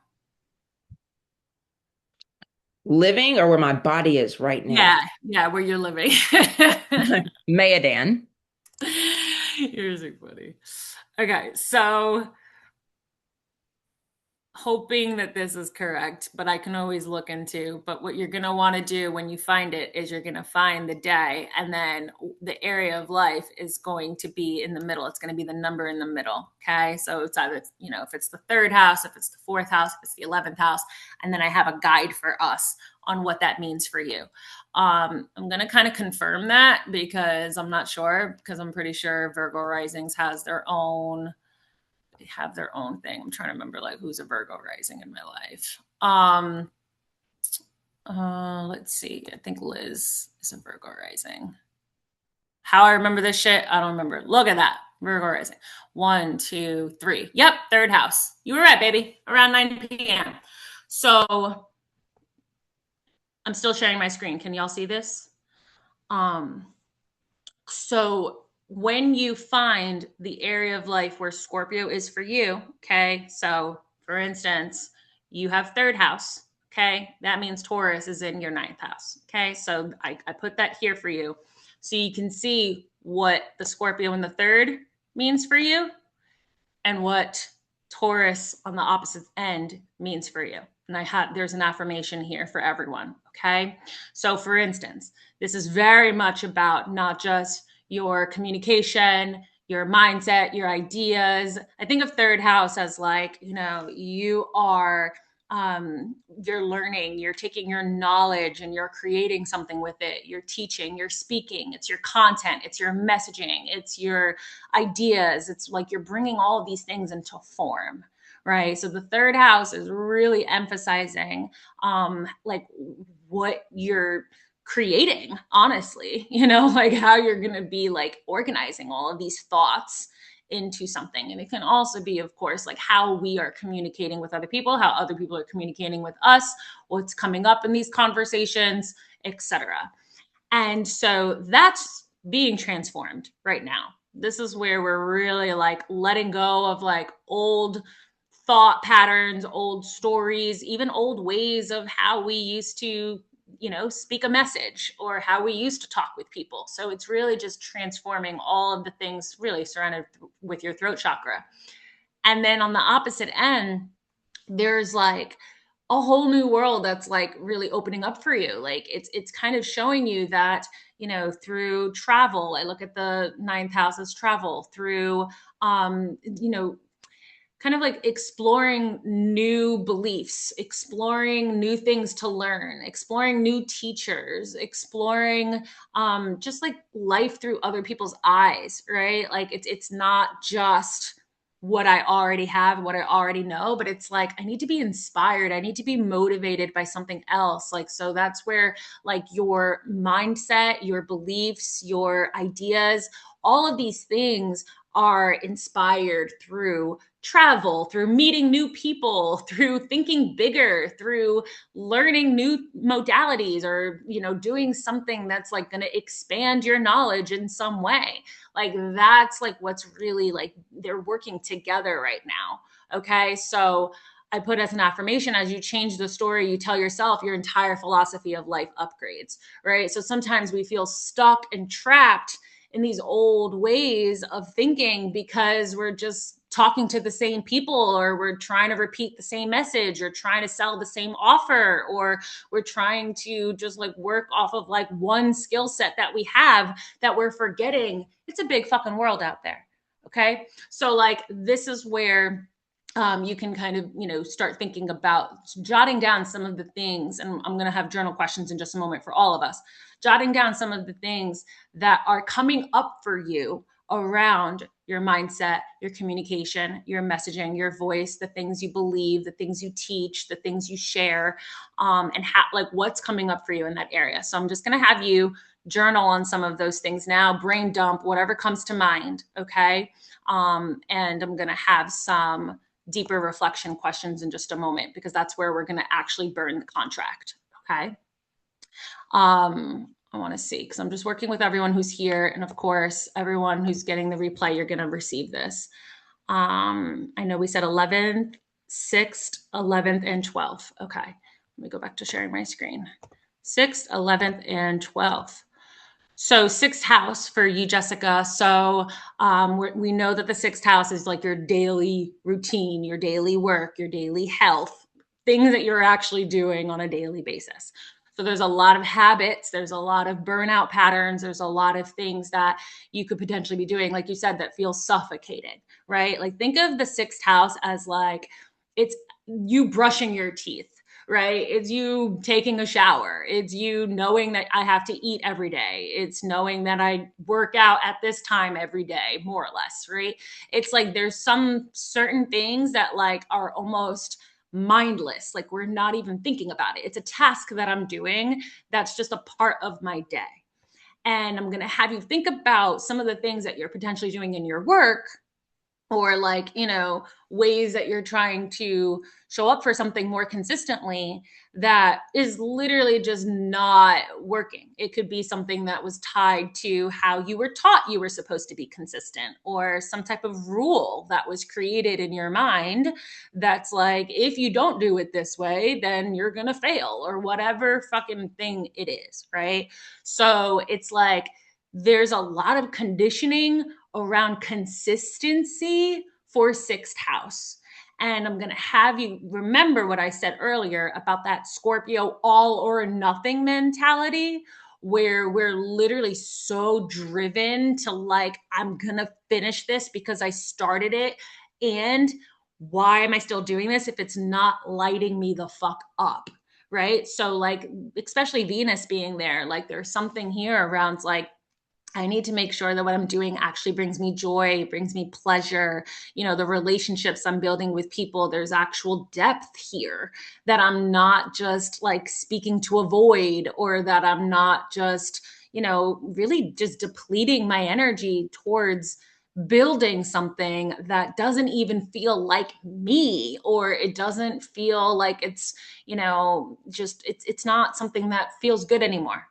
Living or where my body is right now? Yeah, yeah, where you're living. Mayadan. You're so funny. Okay, so hoping that this is correct, but I can always look into. But what you're going to want to do when you find it is you're going to find the day, and then the area of life is going to be in the middle. It's going to be the number in the middle. Okay. So it's either, if it's the third house, if it's the fourth house, if it's the 11th house. And then I have a guide for us on what that means for you. I'm going to kind of confirm that because I'm not sure, because I'm pretty sure Virgo risings has their own, they have their own thing. I'm trying to remember like who's a Virgo rising in my life. Let's see. I think Liz is a Virgo rising. How I remember this shit, I don't remember. Look at that. Virgo rising. 1, 2, 3. Yep, third house. You were right, baby. Around 9 p.m. So I'm still sharing my screen. Can y'all see this? Um, So when you find the area of life where Scorpio is for you, okay, so for instance, you have third house, okay, that means Taurus is in your ninth house, okay, so I put that here for you so you can see what the Scorpio in the third means for you and what Taurus on the opposite end means for you. And there's an affirmation here for everyone. Okay. So for instance, this is very much about not just your communication, your mindset, your ideas. I think of third house as like, you are you're learning, you're taking your knowledge and you're creating something with it. You're teaching, you're speaking, it's your content, it's your messaging, it's your ideas. It's like you're bringing all of these things into form, right? So the third house is really emphasizing like what you're creating, honestly, like how you're going to be like organizing all of these thoughts into something. And it can also be, of course, like how we are communicating with other people, how other people are communicating with us, what's coming up in these conversations, etc. And so that's being transformed right now. This is where we're really like letting go of like old thought patterns, old stories, even old ways of how we used to, speak a message or how we used to talk with people. So it's really just transforming all of the things really surrounded with your throat chakra. And then on the opposite end, there's like a whole new world that's like really opening up for you. Like it's kind of showing you that, through travel. I look at the ninth house as travel, through kind of like exploring new beliefs, exploring new things to learn, exploring new teachers, exploring just like life through other people's eyes, right? Like it's not just what I already have, what I already know, but it's like I need to be inspired. I need to be motivated by something else. Like, so that's where like your mindset, your beliefs, your ideas, all of these things are inspired through travel, through meeting new people, through thinking bigger, through learning new modalities, or doing something that's like going to expand your knowledge in some way. Like that's like what's really like they're working together right now. Okay? So I put as an affirmation, as you change the story you tell yourself, your entire philosophy of life upgrades, right? So sometimes we feel stuck and trapped in these old ways of thinking because we're just talking to the same people, or we're trying to repeat the same message, or trying to sell the same offer, or we're trying to just like work off of like one skill set that we have, that we're forgetting it's a big fucking world out there. Okay? So like this is where you can kind of start thinking about jotting down some of the things, and I'm going to have journal questions in just a moment for all of us, jotting down some of the things that are coming up for you around your mindset, your communication, your messaging, your voice, the things you believe, the things you teach, the things you share, and like what's coming up for you in that area. So I'm just going to have you journal on some of those things now, brain dump whatever comes to mind. Okay. And I'm going to have some deeper reflection questions in just a moment, because that's where we're going to actually burn the contract. Okay. I want to see, because I'm just working with everyone who's here. And of course, everyone who's getting the replay, you're going to receive this. I know we said 11th, 6th, 11th, and 12th. Okay. Let me go back to sharing my screen. 6th, 11th, and 12th. So sixth house for you, Jessica. So we know that the sixth house is like your daily routine, your daily work, your daily health, things that you're actually doing on a daily basis. So there's a lot of habits, there's a lot of burnout patterns, there's a lot of things that you could potentially be doing, like you said, that feel suffocated, right? Like think of the sixth house as like it's you brushing your teeth, right? It's you taking a shower. It's you knowing that I have to eat every day. It's knowing that I work out at this time every day, more or less, right? It's like there's some certain things that like are almost mindless. Like we're not even thinking about it. It's a task that I'm doing that's just a part of my day. And I'm going to have you think about some of the things that you're potentially doing in your work, or like ways that you're trying to show up for something more consistently that is literally just not working. It could be something that was tied to how you were taught you were supposed to be consistent, or some type of rule that was created in your mind that's like, if you don't do it this way, then you're gonna fail, or whatever fucking thing it is, right? So it's like there's a lot of conditioning around consistency for sixth house. And I'm going to have you remember what I said earlier about that Scorpio all or nothing mentality, where we're literally so driven to like, I'm going to finish this because I started it. And why am I still doing this if it's not lighting me the fuck up? Right. So, like, especially Venus being there, like, there's something here around like, I need to make sure that what I'm doing actually brings me joy, brings me pleasure. The relationships I'm building with people, there's actual depth here, that I'm not just like speaking to a void, or that I'm not just, really just depleting my energy towards building something that doesn't even feel like me, or it doesn't feel like it's, just it's not something that feels good anymore.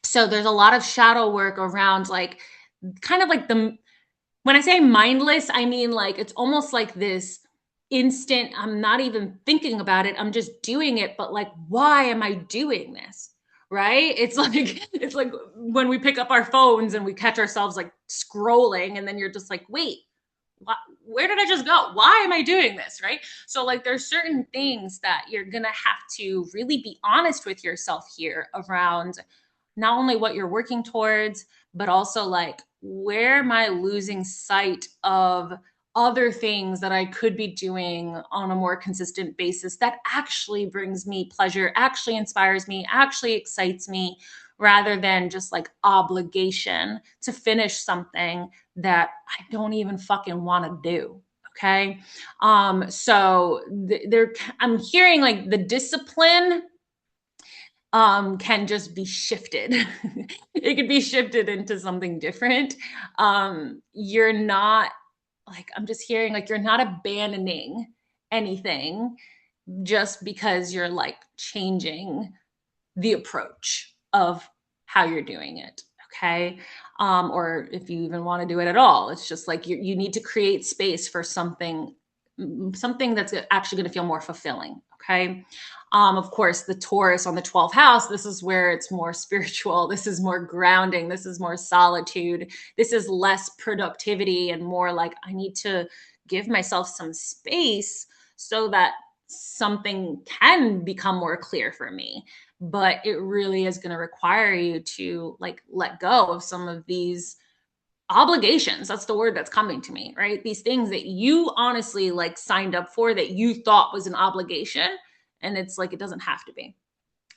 So there's a lot of shadow work around like kind of like when I say mindless, I mean like it's almost like this instant, I'm not even thinking about it, I'm just doing it, but like, why am I doing this? Right? It's like when we pick up our phones and we catch ourselves like scrolling, and then you're just like, wait, where did I just go? Why am I doing this? Right? So like there's certain things that you're gonna have to really be honest with yourself here around not only what you're working towards, but also like, where am I losing sight of other things that I could be doing on a more consistent basis that actually brings me pleasure, actually inspires me, actually excites me, rather than just like obligation to finish something that I don't even fucking want to do. Okay. There, I'm hearing like the discipline can just be shifted. It could be shifted into something different. You're not like, I'm just hearing like you're not abandoning anything just because you're like changing the approach of how you're doing it. Okay. Or if you even want to do it at all, it's just like you need to create space for something that's actually going to feel more fulfilling. Okay. Of course, the Taurus on the 12th house, this is where it's more spiritual. This is more grounding. This is more solitude. This is less productivity and more like I need to give myself some space so that something can become more clear for me. But it really is going to require you to like let go of some of these obligations. That's the word that's coming to me, right? These things that you honestly like signed up for that you thought was an obligation, and it's like it doesn't have to be.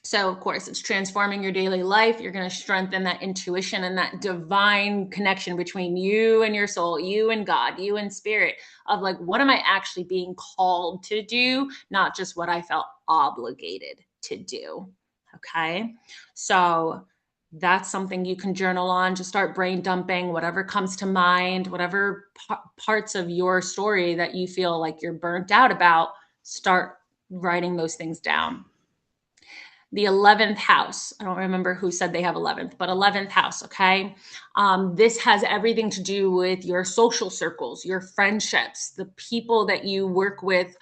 So, of course, it's transforming your daily life. You're going to strengthen that intuition and that divine connection between you and your soul, you and God, you and spirit, of like, what am I actually being called to do, not just what I felt obligated to do. Okay. So, that's something you can journal on. Just start brain dumping whatever comes to mind, whatever parts of your story that you feel like you're burnt out about, start writing those things down. The 11th house. I don't remember who said they have 11th, but 11th house. Okay. This has everything to do with your social circles, your friendships, the people that you work with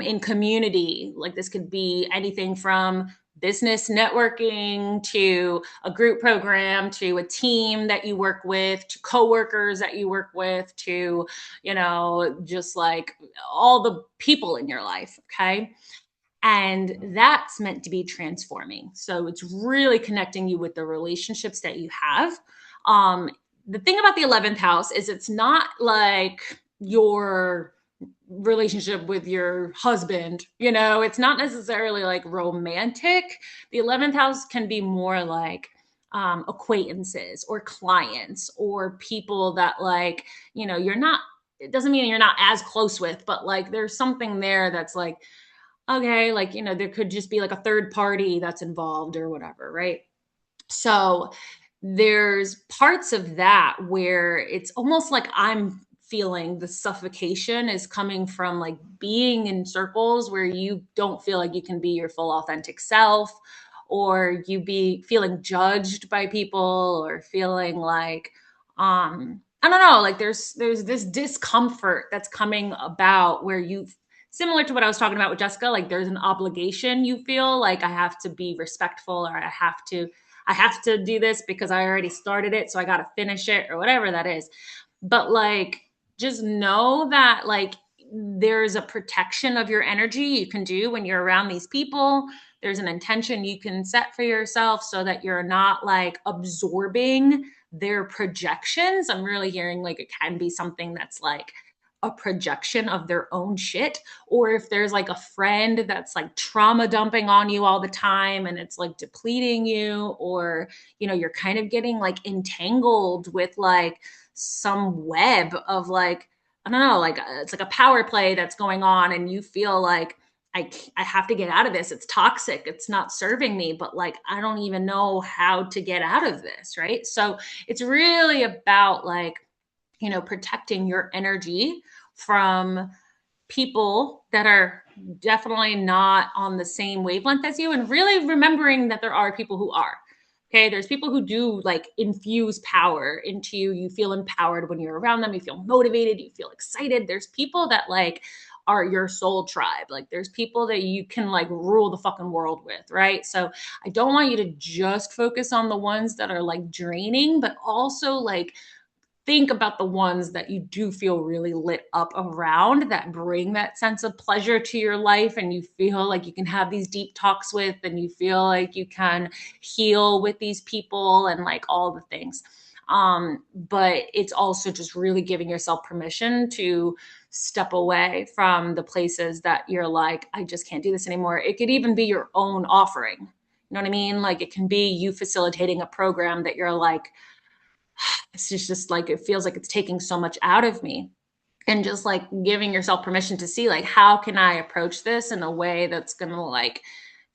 in community. Like this could be anything from business networking to a group program to a team that you work with to coworkers that you work with to, just like all the people in your life. Okay. And that's meant to be transforming. So it's really connecting you with the relationships that you have. Um, the thing about the 11th house is it's not like your relationship with your husband, it's not necessarily like romantic. The 11th house can be more like acquaintances or clients or people that like, you're not, it doesn't mean you're not as close with, but like there's something there that's like, okay, like, there could just be like a third party that's involved or whatever, right? So there's parts of that where it's almost like I'm feeling the suffocation is coming from like being in circles where you don't feel like you can be your full authentic self, or you be feeling judged by people, or feeling like I don't know, like there's this discomfort that's coming about where you, similar to what I was talking about with Jessica, like there's an obligation you feel like I have to be respectful, or I have to do this because I already started it, so I got to finish it, or whatever that is. But like just know that like there's a protection of your energy you can do when you're around these people. There's an intention you can set for yourself so that you're not like absorbing their projections. I'm really hearing like it can be something that's like a projection of their own shit, or if there's like a friend that's like trauma dumping on you all the time and it's like depleting you, or you're kind of getting like entangled with like some web of like, I don't know, like it's like a power play that's going on, and you feel like I have to get out of this. It's toxic. It's not serving me, but like I don't even know how to get out of this, right? So it's really about like, protecting your energy from people that are definitely not on the same wavelength as you, and really remembering that there are people who are. Okay, there's people who do like infuse power into you. You feel empowered when you're around them. You feel motivated. You feel excited. There's people that like are your soul tribe. Like there's people that you can like rule the fucking world with, right? So I don't want you to just focus on the ones that are like draining, but also like think about the ones that you do feel really lit up around, that bring that sense of pleasure to your life, and you feel like you can have these deep talks with, and you feel like you can heal with these people and like all the things. But it's also just really giving yourself permission to step away from the places that you're like, I just can't do this anymore. It could even be your own offering. You know what I mean? Like it can be you facilitating a program that you're like, it's just like, it feels like it's taking so much out of me. And just like giving yourself permission to see, like, how can I approach this in a way that's going to like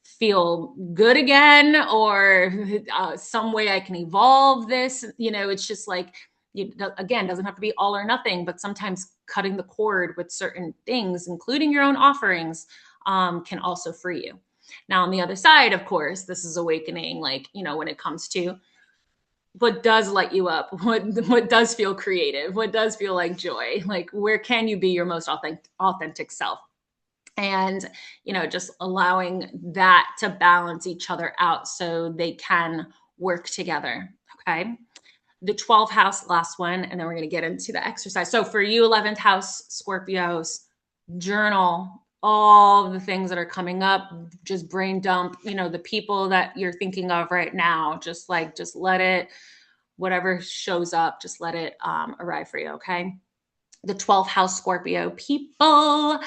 feel good again, or some way I can evolve this. It's just like, again, doesn't have to be all or nothing, but sometimes cutting the cord with certain things, including your own offerings, can also free you. Now, on the other side, of course, this is awakening, like, when it comes to what does light you up, what does feel creative, what does feel like joy, like where can you be your most authentic self, and just allowing that to balance each other out so they can work together. Okay, the 12th house, last one, and then we're going to get into the exercise. So for you 11th house Scorpios, journal all the things that are coming up, just brain dump, the people that you're thinking of right now, just let it, whatever shows up, just let it arrive for you. Okay, the 12th house Scorpio people.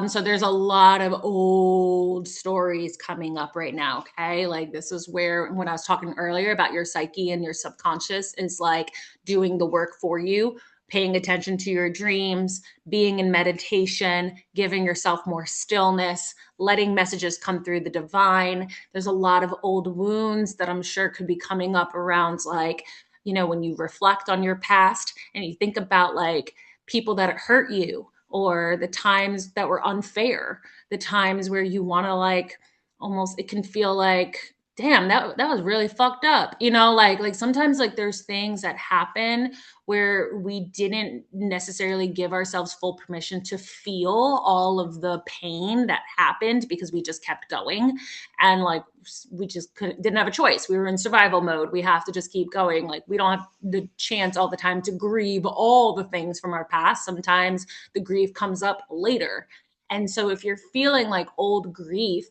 So there's a lot of old stories coming up right now. Okay. Like this is where, when I was talking earlier about your psyche and your subconscious is like doing the work for you, paying attention to your dreams, being in meditation, giving yourself more stillness, letting messages come through the divine. There's a lot of old wounds that I'm sure could be coming up around, like, when you reflect on your past and you think about like people that hurt you, or the times that were unfair, the times where you want to like, almost, it can feel like, damn, that was really fucked up, like sometimes like there's things that happen where we didn't necessarily give ourselves full permission to feel all of the pain that happened because we just kept going, and like we just didn't have a choice. We were in survival mode. We have to just keep going. Like we don't have the chance all the time to grieve all the things from our past. Sometimes the grief comes up later. And so if you're feeling like old grief,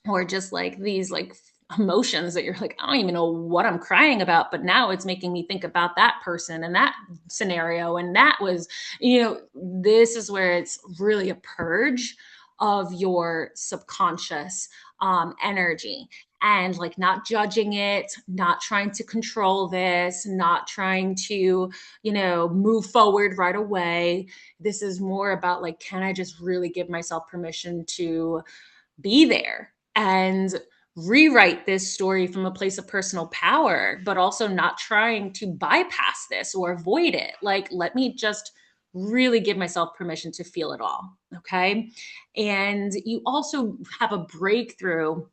or just like these like emotions that you're like, I don't even know what I'm crying about, but now it's making me think about that person and that scenario, and that was, this is where it's really a purge of your subconscious energy, and like not judging it, not trying to control this, not trying to, move forward right away. This is more about like, can I just really give myself permission to be there and rewrite this story from a place of personal power, but also not trying to bypass this or avoid it. Like, let me just really give myself permission to feel it all. Okay. And you also have a breakthrough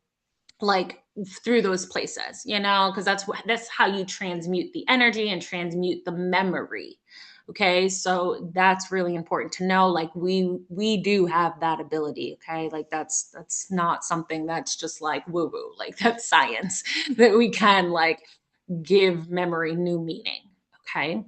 like through those places, because that's how you transmute the energy and transmute the memory. Okay, so that's really important to know, like we do have that ability. Okay, like that's not something that's just like woo woo, like that's science that we can like give memory new meaning. Okay,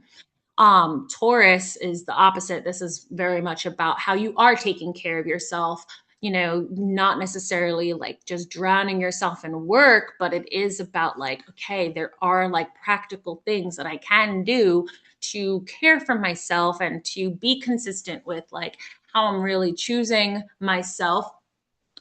Taurus is the opposite. This is very much about how you are taking care of yourself, not necessarily like just drowning yourself in work, but it is about like, okay, there are like practical things that I can do to care for myself and to be consistent with like how I'm really choosing myself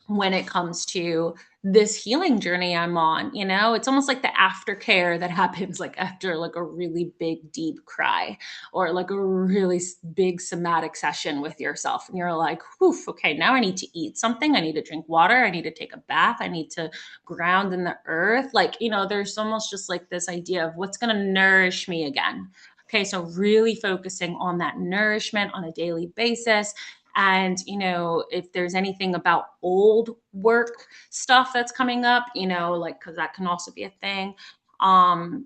when it comes to this healing journey I'm on. It's almost like the aftercare that happens like after like a really big deep cry, or like a really big somatic session with yourself, and you're like, whew, okay, now I need to eat something, I need to drink water, I need to take a bath, I need to ground in the earth. Like, there's almost just like this idea of what's going to nourish me again. Okay, so really focusing on that nourishment on a daily basis. And, if there's anything about old work stuff that's coming up, like, cause that can also be a thing.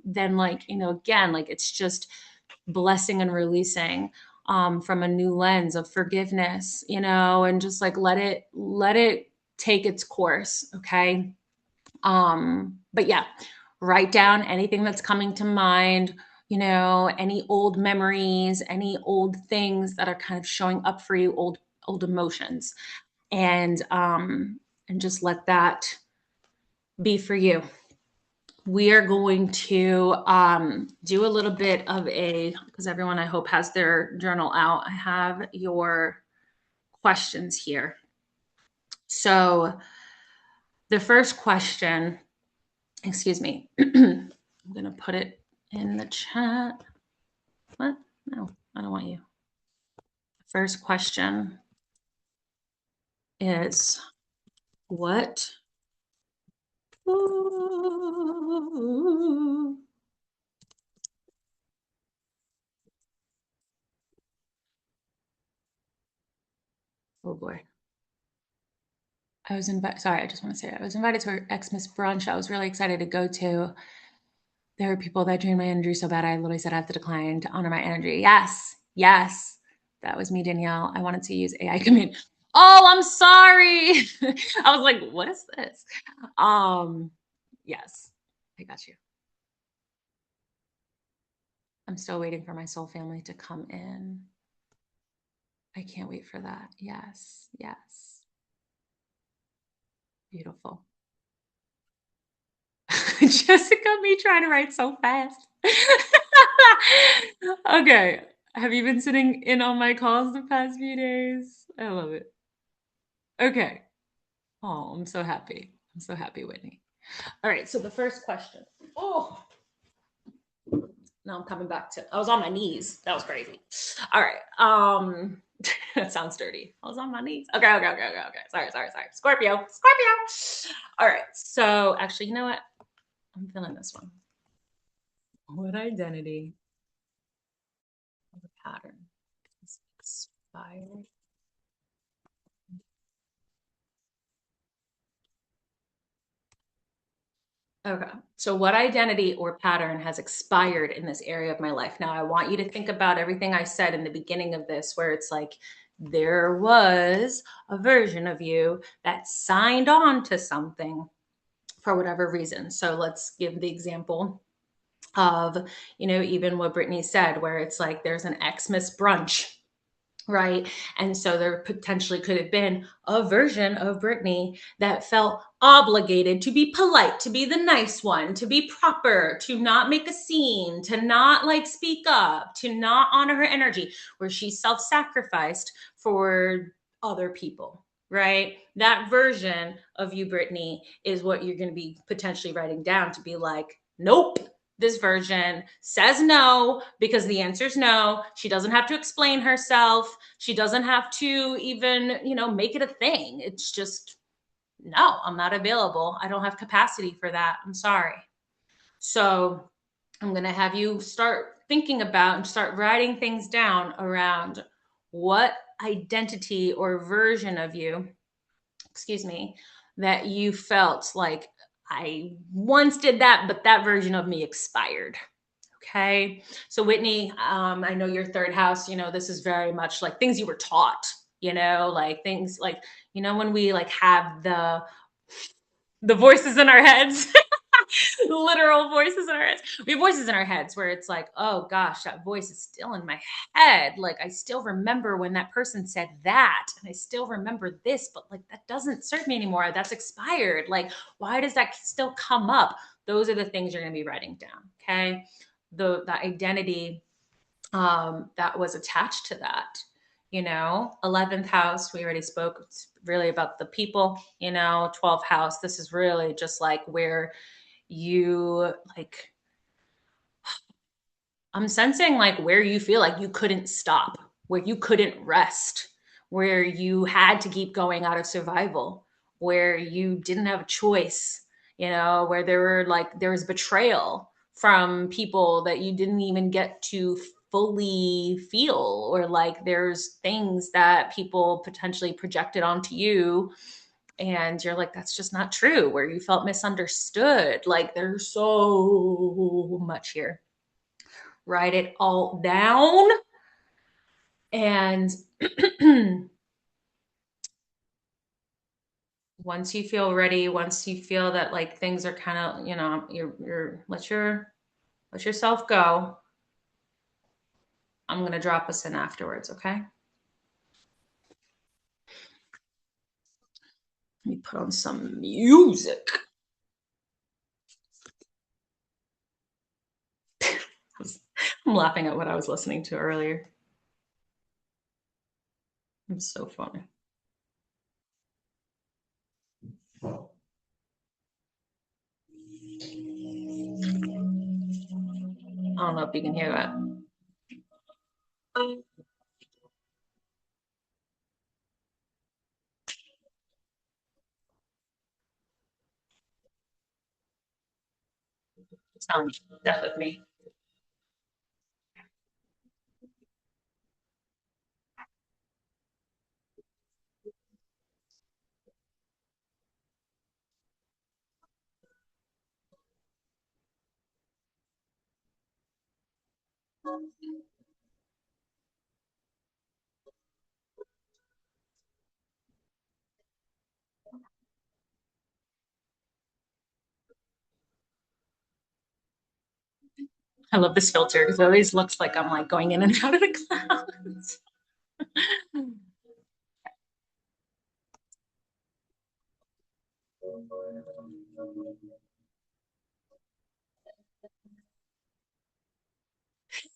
Then like, again, like it's just blessing and releasing, from a new lens of forgiveness, and just like, let it take its course. Okay. But yeah, write down anything that's coming to mind, any old memories, any old things that are kind of showing up for you, old emotions, and just let that be for you. we are going to do a little bit of a, because everyone I hope has their journal out. I have your questions here. So the first question, excuse me, I'm going to put it in the chat. What? No, I don't want you. First question is what? Ooh. Oh boy. I was invited. Sorry, I just want to say I was invited to our Xmas brunch. I was really excited to go to. There were people that drained my energy so bad. I literally said I have to decline to honor my energy. Yes, yes, that was me, Danielle. I wanted to use AI command. Oh, I'm sorry. I was like, what is this? Yes, I got you. I'm still waiting for my soul family to come in. I can't wait for that. Yes, yes. Beautiful. Jessica, me trying to write so fast. Okay. Have you been sitting in on my calls the past few days? I love it. Okay. Oh, I'm so happy. I'm so happy, Whitney. All right. So the first question. Oh, now I'm coming back to. I was on my knees. That was crazy. All right. That sounds dirty. I was on my knees. Okay. Sorry. Scorpio. All right. So actually, you know what? I'm feeling this one. What identity of a pattern is expired? Okay. So, what identity or pattern has expired in this area of my life? Now, I want you to think about everything I said in the beginning of this, where it's like there was a version of you that signed on to something for whatever reason. So, let's give the example of, even what Brittany said, where it's like there's an Xmas brunch, right? And so there potentially could have been a version of Brittany that felt obligated to be polite, to be the nice one, to be proper, to not make a scene, to not like speak up, to not honor her energy, where she self sacrificed for other people. Right? That version of you, Brittany, is what you're going to be potentially writing down to be like, nope, this version says no because the answer is no. She doesn't have to explain herself. She doesn't have to even, make it a thing. It's just, no, I'm not available. I don't have capacity for that. I'm sorry. So I'm going to have you start thinking about and start writing things down around what identity or version of you, excuse me, that you felt like I once did that, but that version of me expired. Okay. So, Whitney, I know your third house, this is very much like things you were taught, like things like, when we like have the voices in our heads, literal voices in our heads. We have voices in our heads where it's like, oh gosh, that voice is still in my head. Like, I still remember when that person said that, and I still remember this, but like that doesn't serve me anymore. That's expired. Like, why does that still come up? Those are the things you're going to be writing down. Okay. The identity that was attached to that. 11th house, we already spoke. It's really about the people. 12th house, this is really just like where you like, I'm sensing like where you feel like you couldn't stop, where you couldn't rest, where you had to keep going out of survival, where you didn't have a choice, where there was betrayal from people that you didn't even get to fully feel, or like there's things that people potentially projected onto you and you're like, that's just not true, where you felt misunderstood. Like there's so much here. Write it all down. And once you feel ready, once you feel that like things are kind of, you're let yourself go. I'm gonna drop us in afterwards, okay? Let me put on some music. I'm laughing at what I was listening to earlier. It's so funny. I don't know if you can hear that. Sounds deaf with me. I love this filter because it always looks like I'm like going in and out of the clouds.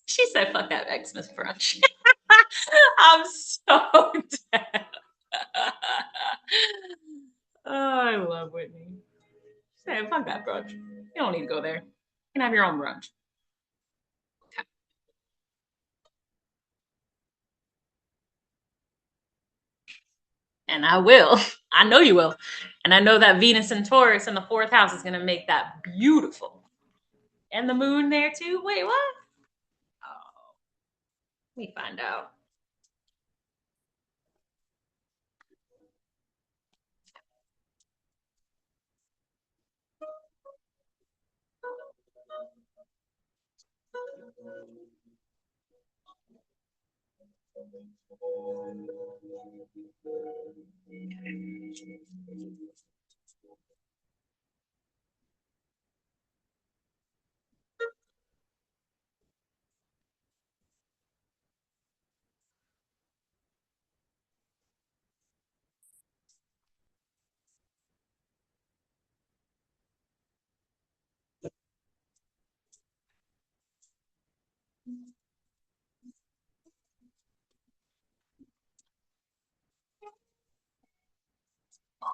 She said, fuck that Xmas brunch. I'm so dead. Oh, I love Whitney. She said, fuck that brunch. You don't need to go there. You can have your own brunch. And I will. I know you will. And I know that Venus and Taurus in the fourth house is going to make that beautiful. And the moon there too. Wait, what? Oh, let me find out.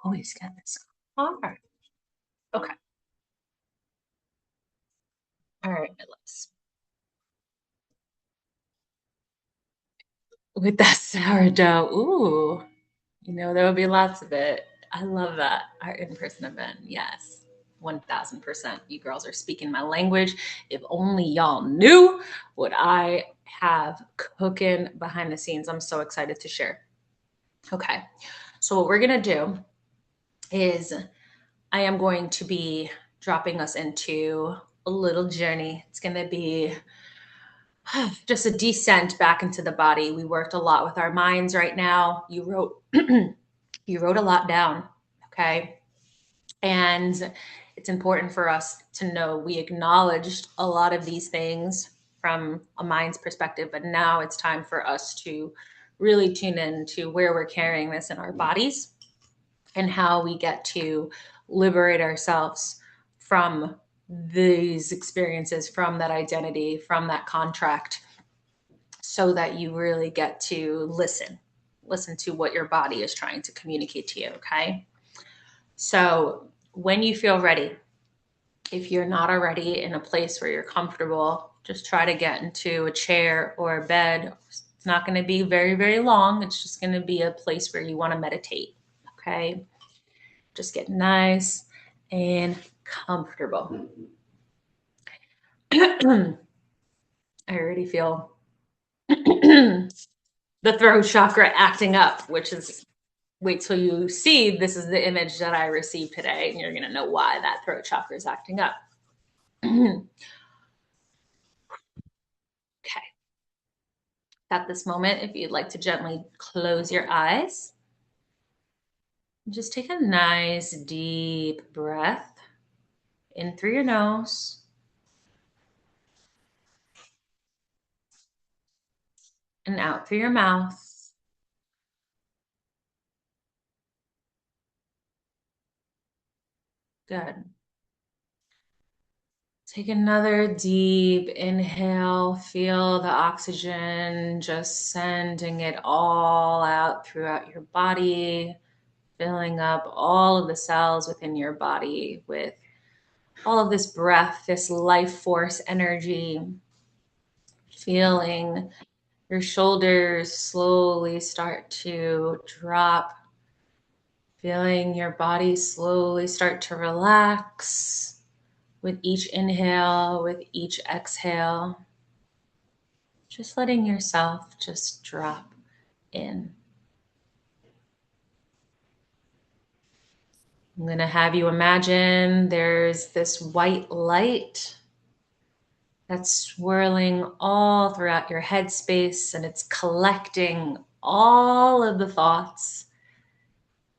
Always get this. All right. Okay. All right, my loves. With that sourdough. Ooh. There will be lots of it. I love that. Our in person event. Yes. 1000%. You girls are speaking my language. If only y'all knew what I have cooking behind the scenes. I'm so excited to share. Okay. So, what we're going to do is I am going to be dropping us into a little journey. It's going to be just a descent back into the body. We worked a lot with our minds right now. You wrote you wrote a lot down, okay? And it's important for us to know we acknowledged a lot of these things from a mind's perspective, but now it's time for us to really tune in to where we're carrying this in our bodies and how we get to liberate ourselves from these experiences, from that identity, from that contract, so that you really get to listen to what your body is trying to communicate to you. Okay. So when you feel ready, if you're not already in a place where you're comfortable, just try to get into a chair or a bed. It's not going to be very, very long. It's just going to be a place where you want to meditate. Okay. Just get nice and comfortable. I already feel the throat chakra acting up, which is, wait till you see, this is the image that I received today, and you're going to know why that throat chakra is acting up. Okay. At this moment, if you'd like to gently close your eyes, just take a nice deep breath in through your nose and out through your mouth. Good. Take another deep inhale. Feel the oxygen just sending it all out throughout your body, filling up all of the cells within your body with all of this breath, this life force energy. Feeling your shoulders slowly start to drop, feeling your body slowly start to relax with each inhale, with each exhale. Just letting yourself just drop in. I'm going to have you imagine there's this white light that's swirling all throughout your headspace, and it's collecting all of the thoughts,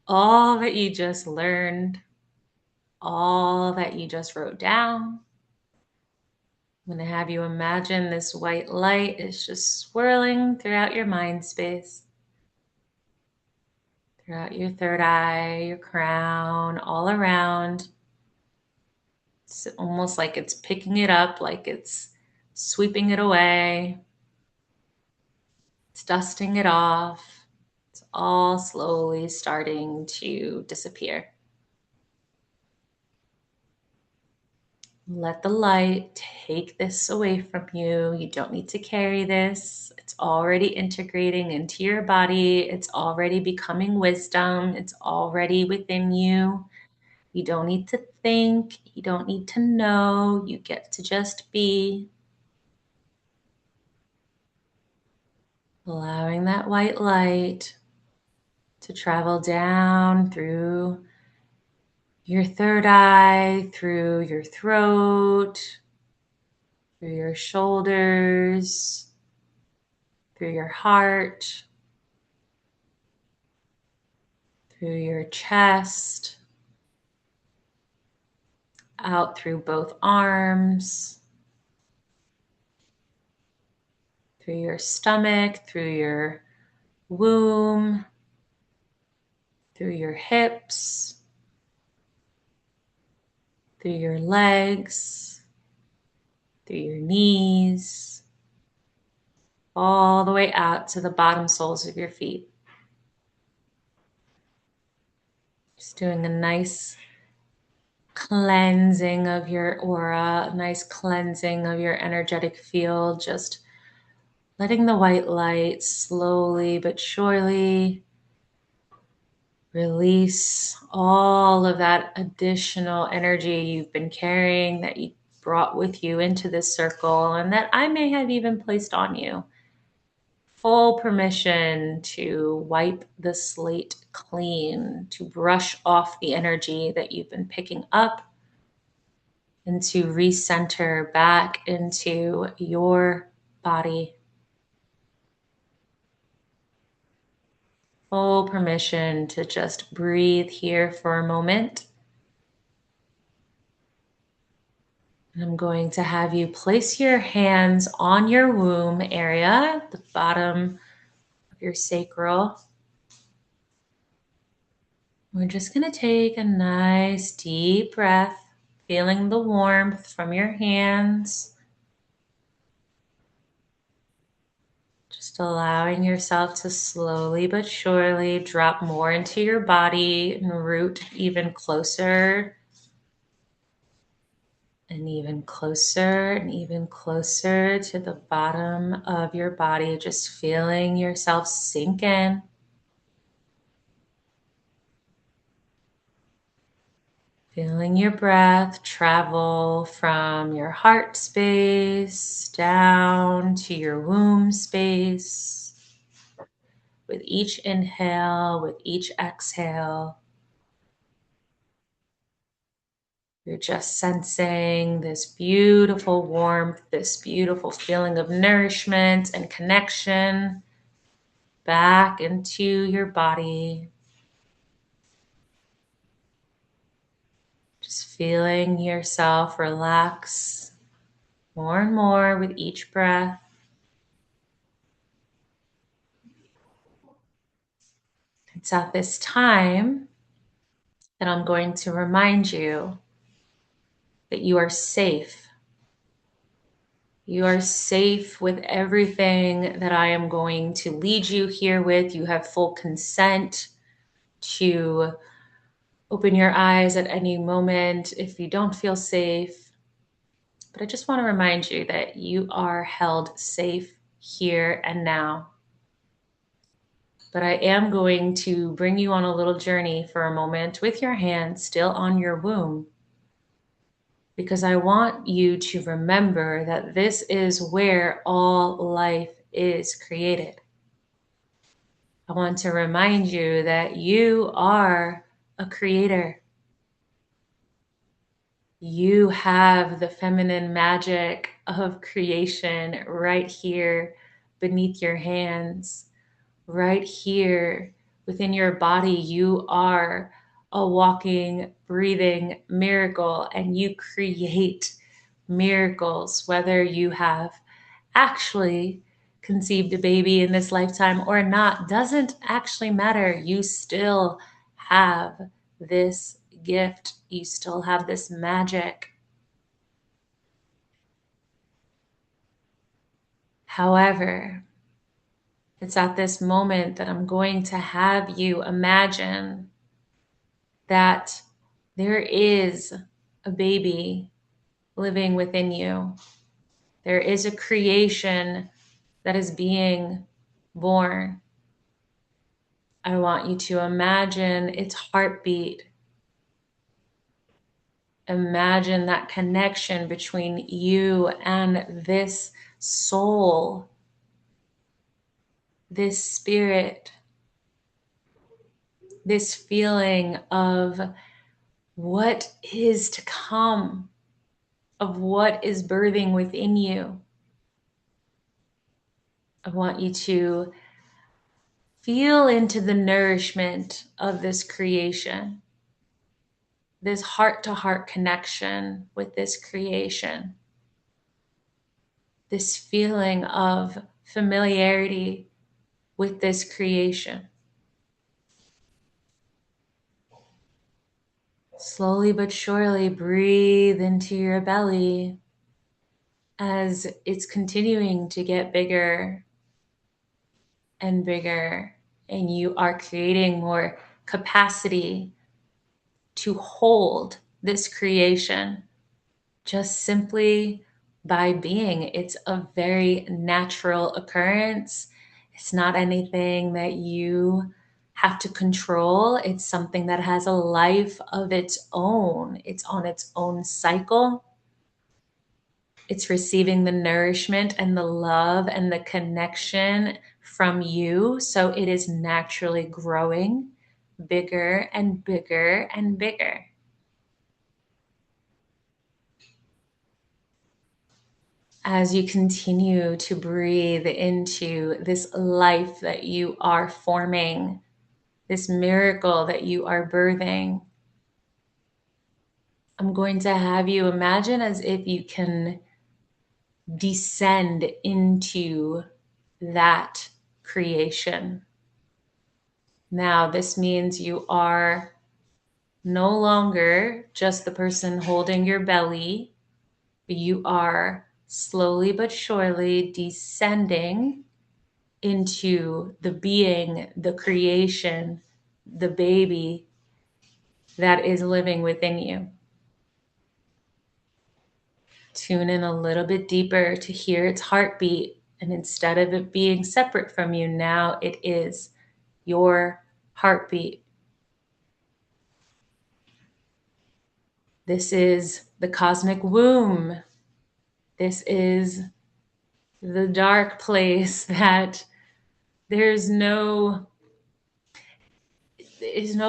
all that you just learned, all that you just wrote down. I'm going to have you imagine this white light is just swirling throughout your mind space, throughout your third eye, your crown, all around. It's almost like it's picking it up, like it's sweeping it away. It's dusting it off. It's all slowly starting to disappear. Let the light take this away from you. You don't need to carry this. It's already integrating into your body. It's already becoming wisdom. It's already within you. You don't need to think. You don't need to know. You get to just be. Allowing that white light to travel down through your third eye, through your throat, through your shoulders, through your heart, through your chest, out through both arms, through your stomach, through your womb, through your hips, through your legs, through your knees, all the way out to the bottom soles of your feet. Just doing a nice cleansing of your aura, a nice cleansing of your energetic field, just letting the white light slowly but surely release all of that additional energy you've been carrying, that you brought with you into this circle, and that I may have even placed on you. Full permission to wipe the slate clean, to brush off the energy that you've been picking up, and to recenter back into your body. Full permission to just breathe here for a moment. And I'm going to have you place your hands on your womb area, the bottom of your sacral. We're just going to take a nice deep breath, feeling the warmth from your hands. Just allowing yourself to slowly but surely drop more into your body and root even closer and even closer and even closer to the bottom of your body. Just feeling yourself sink in. Feeling your breath travel from your heart space down to your womb space. With each inhale, with each exhale, you're just sensing this beautiful warmth, this beautiful feeling of nourishment and connection back into your body. Just feeling yourself relax more and more with each breath. It's at this time that I'm going to remind you that you are safe. You are safe with everything that I am going to lead you here with. You have full consent to open your eyes at any moment if you don't feel safe. But I just want to remind you that you are held safe here and now. But I am going to bring you on a little journey for a moment with your hand still on your womb, because I want you to remember that this is where all life is created. I want to remind you that you are a creator. You have the feminine magic of creation right here beneath your hands, right here within your body. You are a walking, breathing miracle, and you create miracles, whether you have actually conceived a baby in this lifetime or not, doesn't actually matter. You still have this gift, you still have this magic. However, it's at this moment that I'm going to have you imagine that there is a baby living within you. There is a creation that is being born. I want you to imagine its heartbeat. Imagine that connection between you and this soul, this spirit, this feeling of what is to come, of what is birthing within you. I want you to feel into the nourishment of this creation, this heart to heart connection with this creation, this feeling of familiarity with this creation. Slowly but surely breathe into your belly as it's continuing to get bigger and bigger, and you are creating more capacity to hold this creation just simply by being. It's a very natural occurrence. It's not anything that you have to control. It's something that has a life of its own. It's on its own cycle. It's receiving the nourishment and the love and the connection from you. So it is naturally growing bigger and bigger and bigger. As you continue to breathe into this life that you are forming, this miracle that you are birthing, I'm going to have you imagine as if you can descend into that creation. Now, this means you are no longer just the person holding your belly, but you are slowly but surely descending into the being, the creation, the baby that is living within you. Tune in a little bit deeper to hear its heartbeat. And instead of it being separate from you, now it is your heartbeat. This is the cosmic womb. This is the dark place that there's no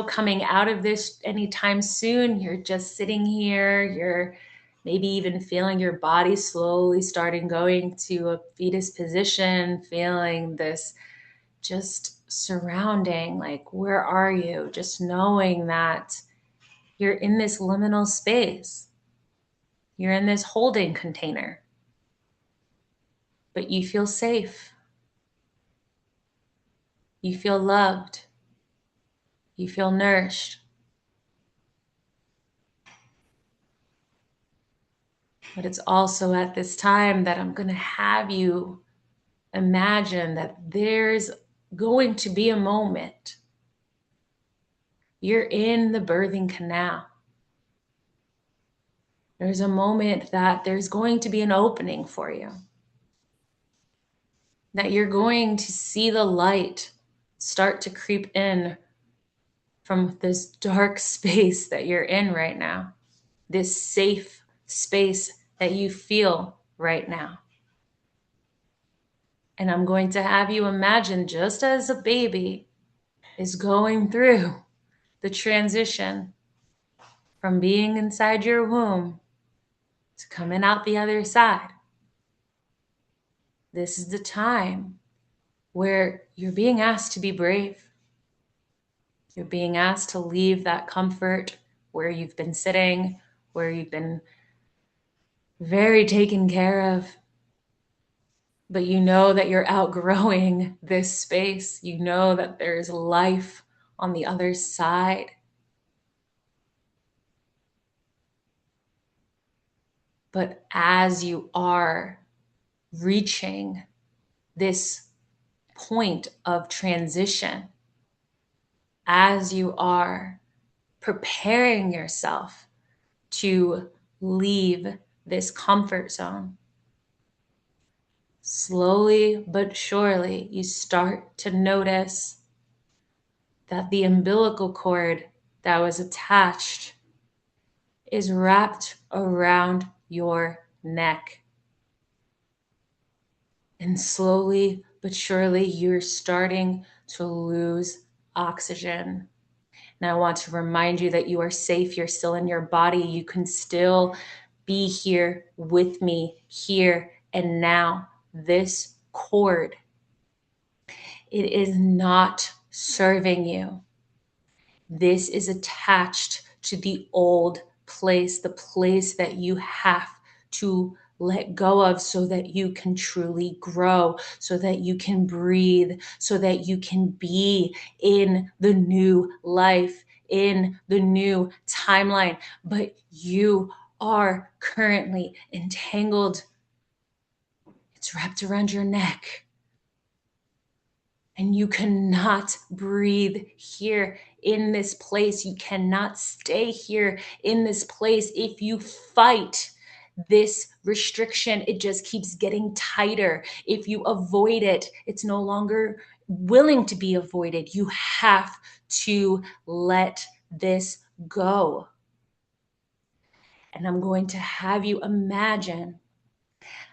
coming out of this anytime soon. You're just sitting here. You're maybe even feeling your body slowly starting going to a fetus position, feeling this just surrounding, like, where are you? Just knowing that you're in this liminal space. You're in this holding container, but you feel safe. You feel loved. You feel nourished. But it's also at this time that I'm going to have you imagine that there's going to be a moment. You're in the birthing canal. There's a moment that there's going to be an opening for you, that you're going to see the light start to creep in from this dark space that you're in right now, this safe space that you feel right now. And I'm going to have you imagine, just as a baby is going through the transition from being inside your womb to coming out the other side. This is the time where you're being asked to be brave. You're being asked to leave that comfort where you've been sitting, where you've been very taken care of. But you know that you're outgrowing this space. You know that there's life on the other side. But as you are reaching this point of transition, as you are preparing yourself to leave this comfort zone, slowly but surely you start to notice that the umbilical cord that was attached is wrapped around your neck. And slowly but surely, you're starting to lose oxygen. And I want to remind you that you are safe. You're still in your body. You can still be here with me, here and now. This cord, it is not serving you. This is attached to the old place, the place that you have to let go of so that you can truly grow, so that you can breathe, so that you can be in the new life, in the new timeline. But you are currently entangled. It's wrapped around your neck. And you cannot breathe here in this place. You cannot stay here in this place. If you fight this restriction, it just keeps getting tighter. If you avoid it, it's no longer willing to be avoided. You have to let this go. And I'm going to have you imagine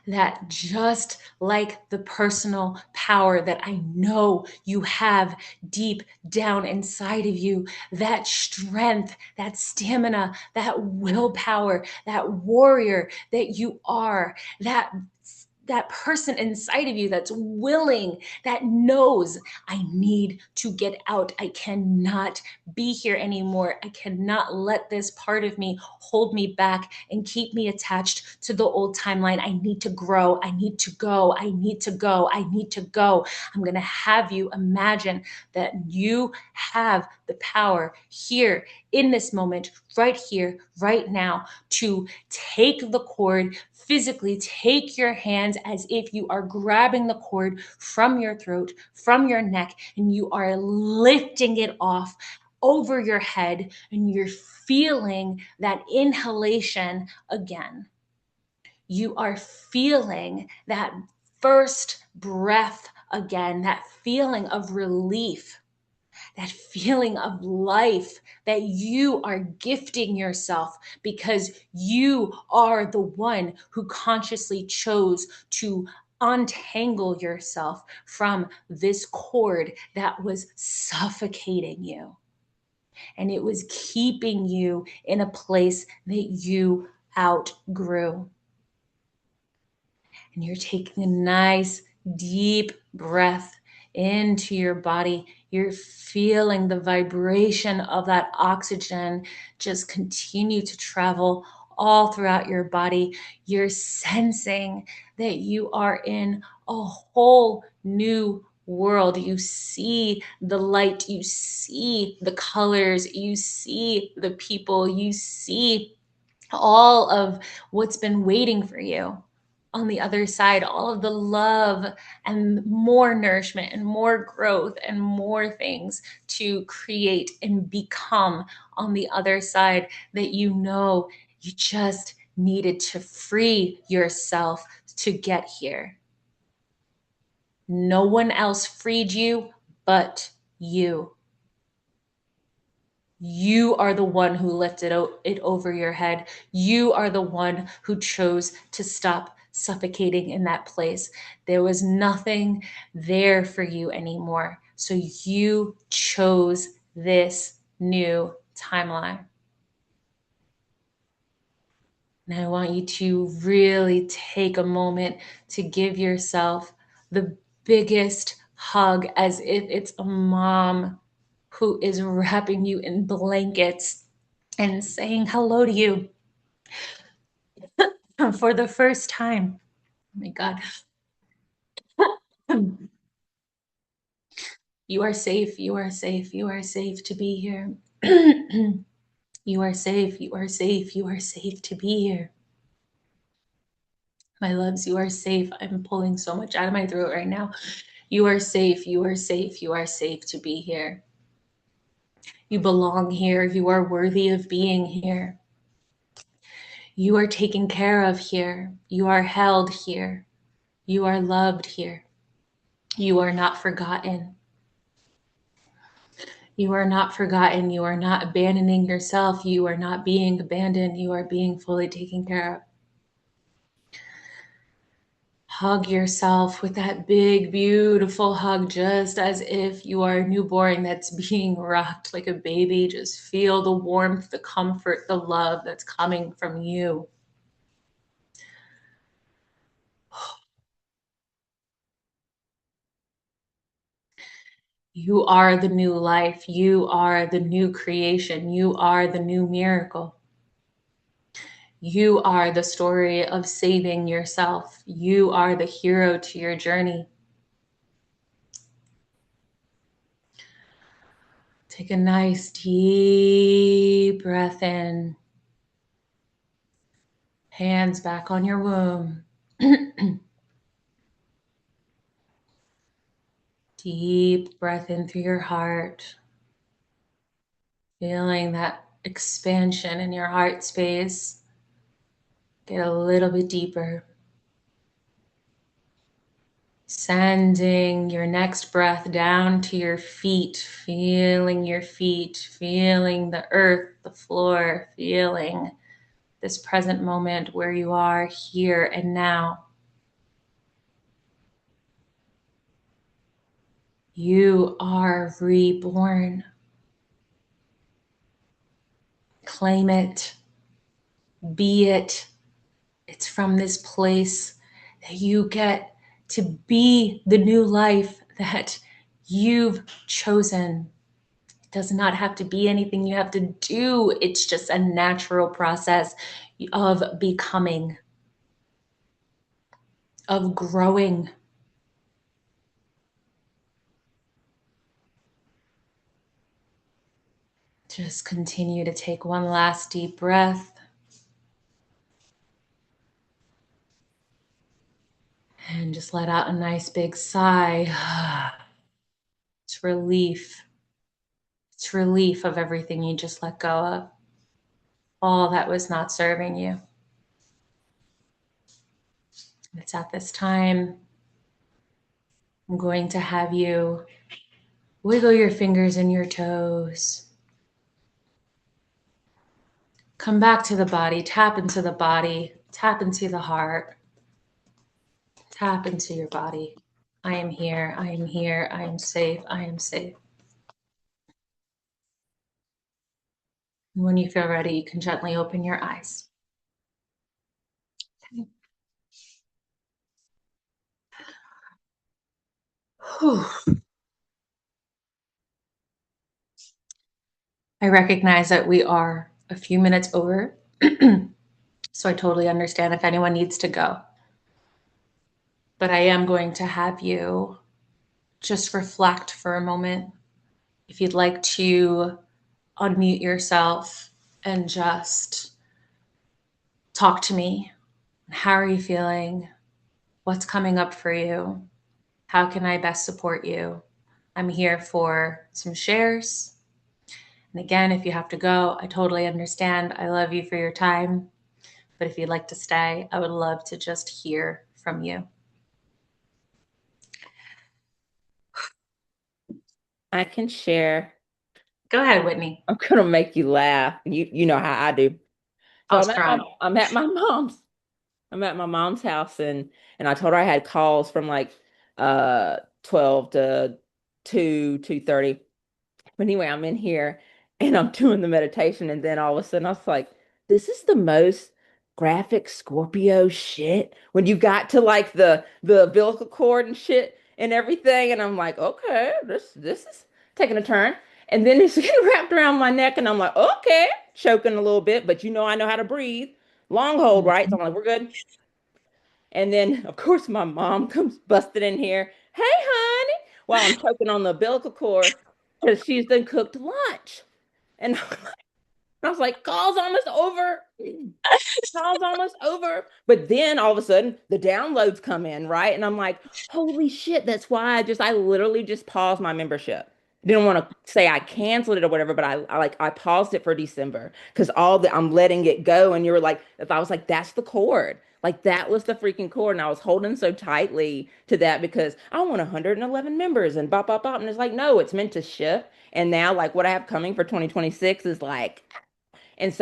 that, just like the personal power that I know you have deep down inside of you, that strength, that stamina, that willpower, that warrior that you are, that person inside of you that's willing, that knows, I need to get out. I cannot be here anymore. I cannot let this part of me hold me back and keep me attached to the old timeline. I need to grow. I need to go. I need to go. I need to go. I'm going to have you imagine that you have the power here in this moment, right here, right now, to take the cord, physically take your hands as if you are grabbing the cord from your throat, from your neck, and you are lifting it off over your head, and you're feeling that inhalation again. You are feeling that first breath again, that feeling of relief, that feeling of life that you are gifting yourself because you are the one who consciously chose to untangle yourself from this cord that was suffocating you. And it was keeping you in a place that you outgrew. And you're taking a nice deep breath into your body. You're feeling the vibration of that oxygen just continue to travel all throughout your body. You're sensing that you are in a whole new world. You see the light, you see the colors, you see the people, you see all of what's been waiting for you on the other side, all of the love and more nourishment and more growth and more things to create and become on the other side that you know you just needed to free yourself to get here. No one else freed you but you. You are the one who lifted it over your head. You are the one who chose to stop suffocating in that place. There was nothing there for you anymore. So you chose this new timeline. And I want you to really take a moment to give yourself the biggest hug as if it's a mom who is wrapping you in blankets and saying hello to you for the first time. Oh my God. You are safe. You are safe. You are safe to be here. You are safe. You are safe. You are safe to be here. My loves, you are safe. I'm pulling so much out of my throat right now. You are safe. You are safe. You are safe to be here. You belong here. You are worthy of being here. You are taken care of here. You are held here. You are loved here. You are not forgotten. You are not forgotten. You are not abandoning yourself. You are not being abandoned. You are being fully taken care of. Hug yourself with that big, beautiful hug, just as if you are a newborn that's being rocked like a baby. Just feel the warmth, the comfort, the love that's coming from you. You are the new life. You are the new creation. You are the new miracle. You are the story of saving yourself. You are the hero to your journey. Take a nice deep breath in. Hands back on your womb. Deep breath in through your heart. Feeling that expansion in your heart space. Get a little bit deeper. Sending your next breath down to your feet, feeling your feet, feeling the earth, the floor, feeling this present moment where you are here and now. You are reborn. Claim it. Be it. It's from this place that you get to be the new life that you've chosen. It does not have to be anything you have to do. It's just a natural process of becoming, of growing. Just continue to take one last deep breath. And just let out a nice big sigh. It's relief. It's relief of everything you just let go of. All that was not serving you. It's at this time I'm going to have you wiggle your fingers and your toes. Come back to the body, tap into the body, tap into the heart, tap into your body. I am here, I am here, I am safe, I am safe. When you feel ready, you can gently open your eyes. Whew. I recognize that we are a few minutes over, so I totally understand if anyone needs to go. But I am going to have you just reflect for a moment. If you'd like to unmute yourself and just Talk to me. How are you feeling? What's coming up for you? How can I best support you? I'm here for some shares. And again, if you have to go, I totally understand. I love you for your time. But if you'd like to stay, I would love to just hear from you. I can share. Go ahead, Whitney. I'm gonna make you laugh. You know how I do. So I was crying. I'm at my mom's. I'm at my mom's house and I told her I had calls from like 12 to 2:30. But anyway, I'm in here and I'm doing the meditation, and then all of a sudden I was like, this is the most graphic Scorpio shit. When you got to like the umbilical cord and shit and everything, and I'm like, okay, this is taking a turn. And then it's getting wrapped around my neck, and I'm like, okay, choking a little bit, but I know how to breathe. Long hold, right? So I'm like, we're good. And then, of course, my mom comes busted in here. Hey, honey, while I'm choking on the umbilical cord because she's done cooked lunch. And I was like, call's almost over. Call's almost over. But then all of a sudden, the downloads come in, right? And I'm like, holy shit, that's why I literally just paused my membership. Didn't want to say I canceled it or whatever, but I paused it for December because I'm letting it go. And you were like, if I was like, that's the cord. Like that was the freaking cord. And I was holding so tightly to that because I want 111 members and bop, bop, bop. And it's like, no, it's meant to shift. And now, like, what I have coming for 2026 is like, and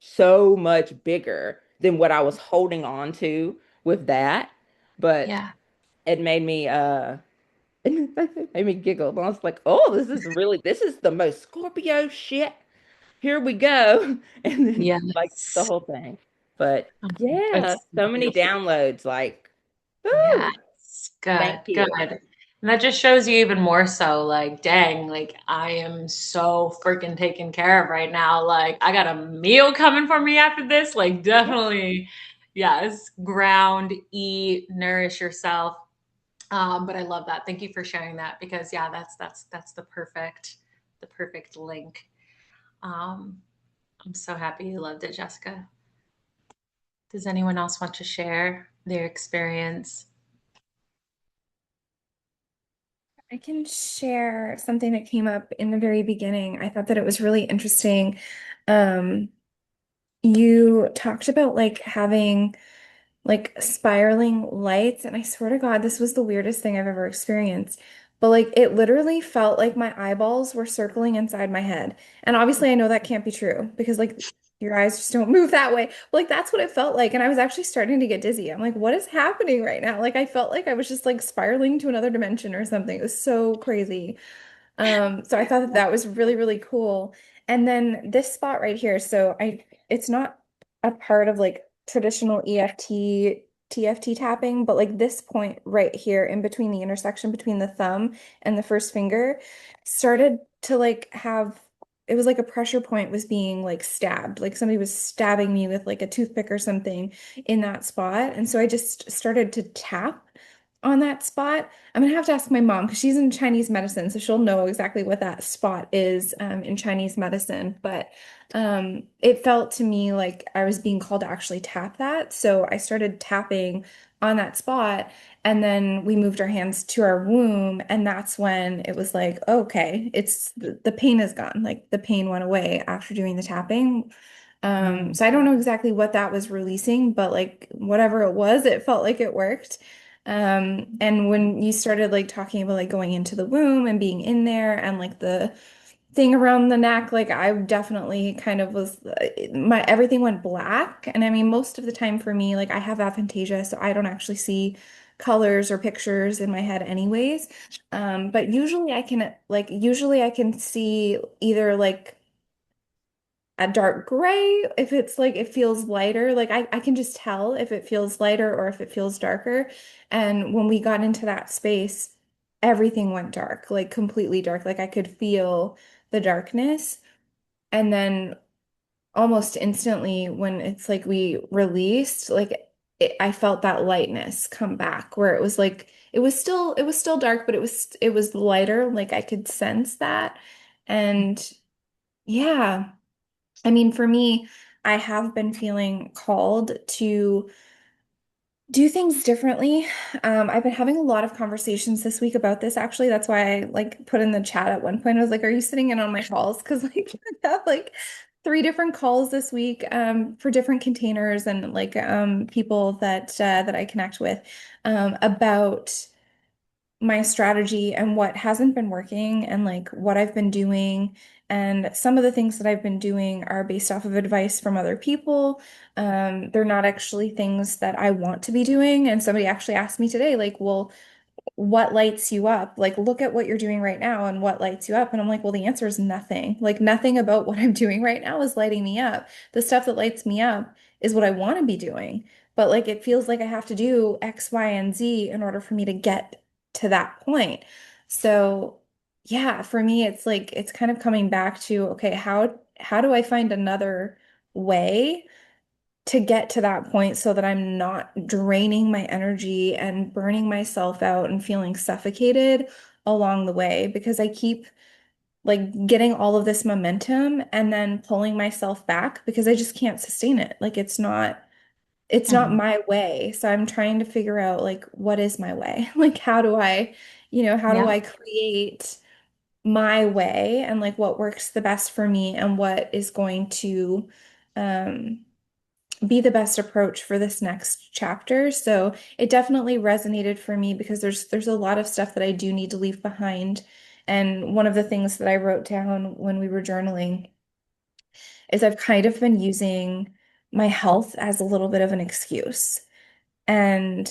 so much bigger than what I was holding on to with that. But Yeah. it made me it made me giggle. And I was like, oh, this is the most Scorpio shit. Here we go. And then like the Yes. whole thing. But yeah, It's so many beautiful. downloads. Like, woo, Yes. Good. thank you. Good. And that just shows you even more so, like, dang, like I am so freaking taken care of right now. Like, I got a meal coming for me after this. Like, Yeah. definitely, yes, ground, eat, nourish yourself. But I love that. Thank you for sharing that because yeah, that's the perfect link. Um, I'm so happy you loved it, Jessica. Does anyone else want to share their experience? I can share something that came up in the very beginning. I thought that it was really interesting. Um, you talked about like having like spiraling lights, and I swear to God, this was the weirdest thing I've ever experienced. But like it literally felt like my eyeballs were circling inside my head. And obviously I know that can't be true because like your eyes just don't move that way. But like that's what it felt like. And I was actually starting to get dizzy. I'm like, what is happening right now? Like I felt like I was just like spiraling to another dimension or something. It was so crazy. So I thought that that was really, really cool. And then this spot right here, it's not a part of like traditional EFT, TFT tapping, but like this point right here in between the intersection between the thumb and the first finger started to like it was like a pressure point was being like stabbed, like somebody was stabbing me with like a toothpick or something in that spot. And so I just started to tap on that spot. I'm gonna have to ask my mom because she's in Chinese medicine, so she'll know exactly what that spot is in Chinese medicine. But it felt to me like I was being called to actually tap that. So I started tapping on that spot, and then we moved our hands to our womb, and that's when it was like, okay, it's the pain is gone. Like the pain went away after doing the tapping. So I don't know exactly what that was releasing, but like whatever it was, it felt like it worked. And when you started like talking about like going into the womb and being in there and like the thing around the neck, like I definitely kind of was my everything went black. And I mean, most of the time for me, like I have aphantasia, so I don't actually see colors or pictures in my head anyways. But usually I can see either like a dark gray if it's like it feels lighter, like I can just tell if it feels lighter or if it feels darker. And when we got into that space, everything went dark, like completely dark, like I could feel the darkness. And then almost instantly when it's like we released, like I felt that lightness come back where it was like it was still dark, but it was lighter, like I could sense that. And yeah, I mean, for me, I have been feeling called to do things differently. I've been having a lot of conversations this week about this actually. That's why I like put in the chat at one point. I was like, are you sitting in on my calls? Because like I have like three different calls this week for different containers and like people that I connect with about my strategy and what hasn't been working and like what I've been doing. And some of the things that I've been doing are based off of advice from other people. They're not actually things that I want to be doing. And somebody actually asked me today, like, well, what lights you up? Like, look at what you're doing right now and what lights you up. And I'm like, well, the answer is nothing. Like, nothing about what I'm doing right now is lighting me up. The stuff that lights me up is what I want to be doing. But like, it feels like I have to do X, Y, and Z in order for me to get to that point. So, yeah, for me, it's like, it's kind of coming back to, okay, how do I find another way to get to that point so that I'm not draining my energy and burning myself out and feeling suffocated along the way because I keep like getting all of this momentum and then pulling myself back because I just can't sustain it. Like it's not Mhm. my way. So I'm trying to figure out like what is my way? Like how do I, how do Yeah. I create my way and like what works the best for me and what is going to um be the best approach for this next chapter. So it definitely resonated for me because there's a lot of stuff that I do need to leave behind. And one of the things that I wrote down when we were journaling is I've kind of been using my health as a little bit of an excuse. And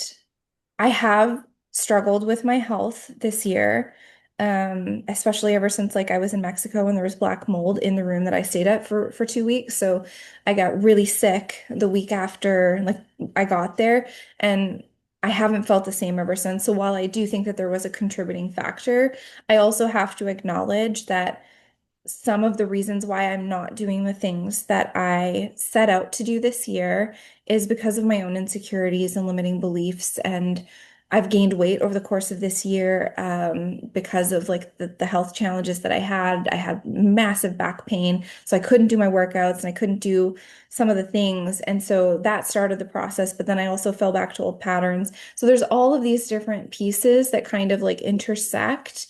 I have struggled with my health this year, especially ever since like I was in Mexico and there was black mold in the room that I stayed at for 2 weeks. So I got really sick the week after like I got there, and I haven't felt the same ever since. So while I do think that there was a contributing factor, I also have to acknowledge that some of the reasons why I'm not doing the things that I set out to do this year is because of my own insecurities and limiting beliefs. And I've gained weight over the course of this year because of like the health challenges that I had. I had massive back pain, so I couldn't do my workouts and I couldn't do some of the things. And so that started the process, but then I also fell back to old patterns. So there's all of these different pieces that kind of like intersect.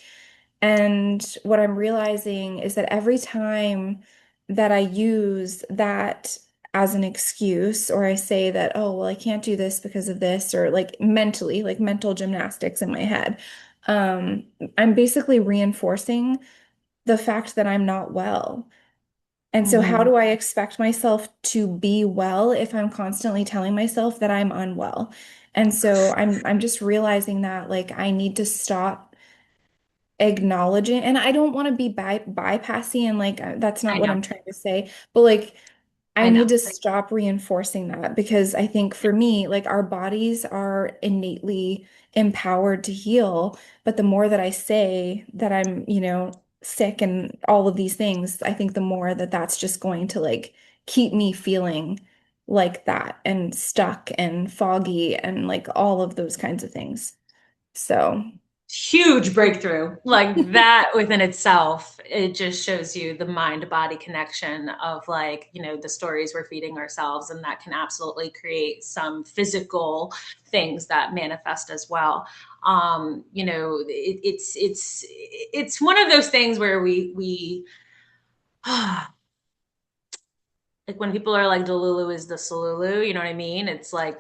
And what I'm realizing is that every time that I use that as an excuse, or I say that, oh, well, I can't do this because of this, or like mentally, like mental gymnastics in my head, um, I'm basically reinforcing the fact that I'm not well. And so, how Mhm. do I expect myself to be well if I'm constantly telling myself that I'm unwell? And so I'm just realizing that like I need to stop acknowledging, and I don't want to be bypassing and like that's not I what know. I'm trying to say, but like I I need know. to stop reinforcing that because I think for me, like our bodies are innately empowered to heal, but the more that I say that I'm, sick and all of these things, I think the more that that's just going to like keep me feeling like that and stuck and foggy and like all of those kinds of things. So, Huge breakthrough like that within itself. It just shows you the mind body connection of like, the stories we're feeding ourselves, and that can absolutely create some physical things that manifest as well. It's one of those things where we like when people are like Delulu is the Salulu, you know what I mean? It's like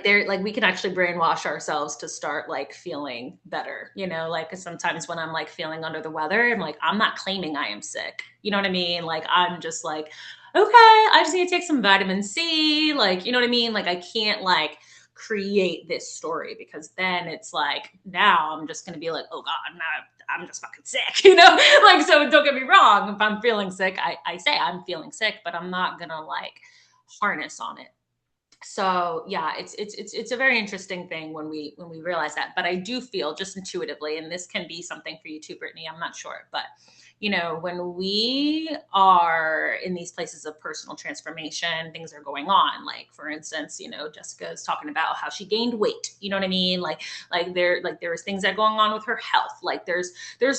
they're like we can actually brainwash ourselves to start like feeling better, like 'cause sometimes when I'm like feeling under the weather, I'm like, I'm not claiming I am sick, you know what I mean? Like I'm just like, okay, I just need to take some vitamin C, like, you know what I mean? Like I can't like create this story because then it's like now I'm just gonna be like, oh god, I'm just fucking sick, like, so don't get me wrong, if I'm feeling sick, I say I'm feeling sick, but I'm not gonna like harness on it. So yeah, it's a very interesting thing when we realize that. But I do feel just intuitively, and this can be something for you too, Brittany, I'm not sure, but when we are in these places of personal transformation, things are going on. Like for instance, Jessica is talking about how she gained weight. You know what I mean? There was things that are going on with her health. Like there's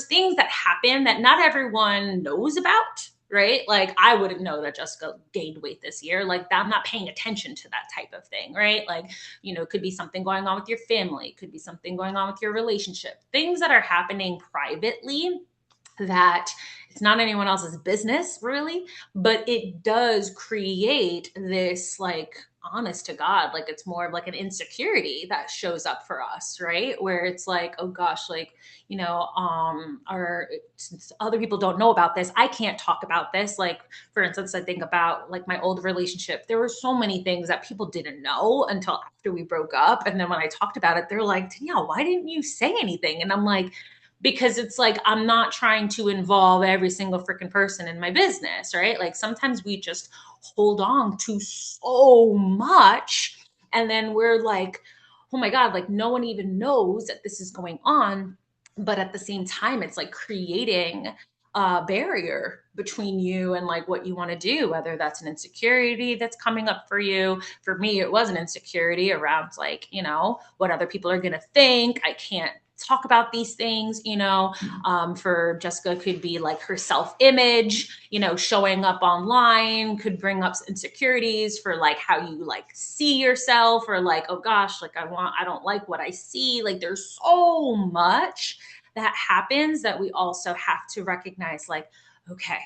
things that happen that not everyone knows about, right? Like I wouldn't know that Jessica gained weight this year. Like I'm not paying attention to that type of thing, right? Like, it could be something going on with your family, it could be something going on with your relationship, things that are happening privately that it's not anyone else's business really, but it does create this, like, honest to God, like it's more of like an insecurity that shows up for us, right? Where it's like, oh gosh, like, or since other people don't know about this, I can't talk about this. Like, for instance, I think about like my old relationship. There were so many things that people didn't know until after we broke up. And then when I talked about it, they're like, Danielle, why didn't you say anything? And I'm like, because it's like I'm not trying to involve every single freaking person in my business, right? Like sometimes we just hold on to so much and then we're like, oh my God, like no one even knows that this is going on. But at the same time, it's like creating a barrier between you and like what you want to do, whether that's an insecurity that's coming up for you. For me, it was an insecurity around like, what other people are going to think. I can't talk about these things, for Jessica could be like her self-image, showing up online could bring up insecurities for like how you like see yourself, or like, oh gosh, like I don't like what I see. Like there's so much that happens that we also have to recognize, like, okay,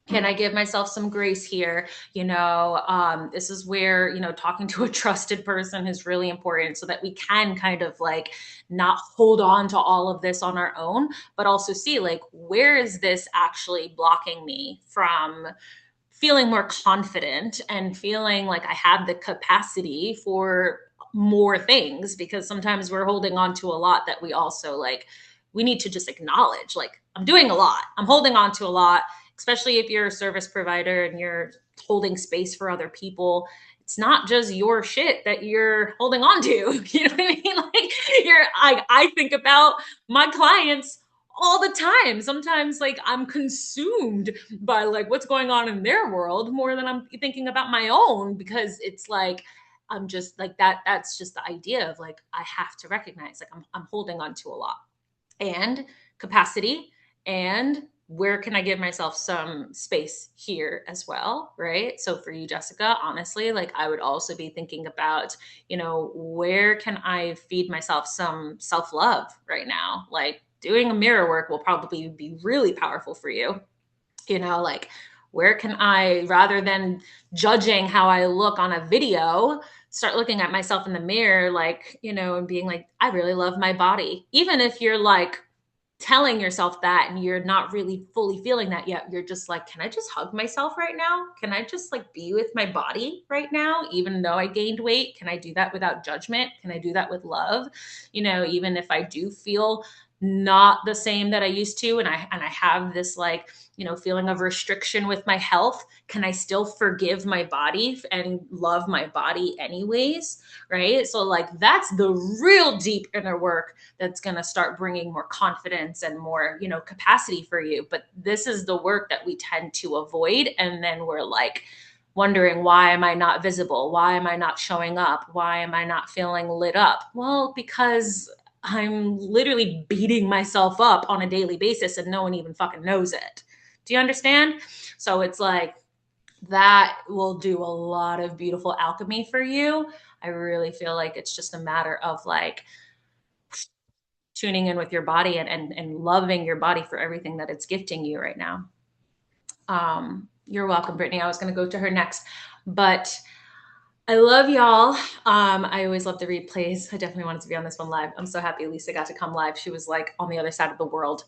can I give myself some grace here? This is where, talking to a trusted person is really important so that we can kind of like not hold on to all of this on our own, but also see like, where is this actually blocking me from feeling more confident and feeling like I have the capacity for more things? Because sometimes we're holding on to a lot that we also like, we need to just acknowledge, like, I'm doing a lot, I'm holding on to a lot, especially if you're a service provider and you're holding space for other people. It's not just your shit that you're holding on to. You know what I mean? Like I think about my clients all the time. Sometimes like I'm consumed by like what's going on in their world more than I'm thinking about my own, because it's like I'm just like that's just the idea of like I have to recognize like I'm holding on to a lot, and capacity, and where can I give myself some space here as well, right? So for you, Jessica, honestly, like I would also be thinking about, where can I feed myself some self-love right now? Like doing a mirror work will probably be really powerful for you. Like where can I, rather than judging how I look on a video, start looking at myself in the mirror, like, and being like, I really love my body. Even if you're like telling yourself that and you're not really fully feeling that yet, you're just like, can I just hug myself right now? Can I just like be with my body right now? Even though I gained weight, can I do that without judgment? Can I do that with love? Even if I do feel not the same that I used to, and I have this like, feeling of restriction with my health, can I still forgive my body and love my body anyways? Right? So like that's the real deep inner work that's going to start bringing more confidence and more, capacity for you. But this is the work that we tend to avoid, and then we're like wondering, why am I not visible? Why am I not showing up? Why am I not feeling lit up? Well, because I'm literally beating myself up on a daily basis and no one even fucking knows it. Do you understand? So it's like that will do a lot of beautiful alchemy for you. I really feel like it's just a matter of like tuning in with your body and loving your body for everything that it's gifting you right now. You're welcome, Brittany. I was going to go to her next, but I love y'all. I always love the replays. I definitely wanted to be on this one live. I'm so happy Lisa got to come live. She was like on the other side of the world.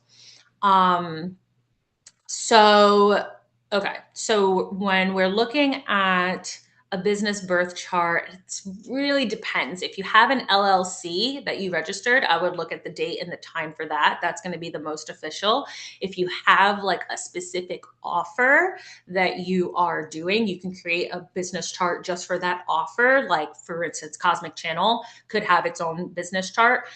So, okay. So when we're looking at a business birth chart, it really depends. If you have an LLC that you registered, I would look at the date and the time for that. That's going to be the most official. If you have like a specific offer that you are doing, you can create a business chart just for that offer. Like for instance, Cosmic Channel could have its own business chart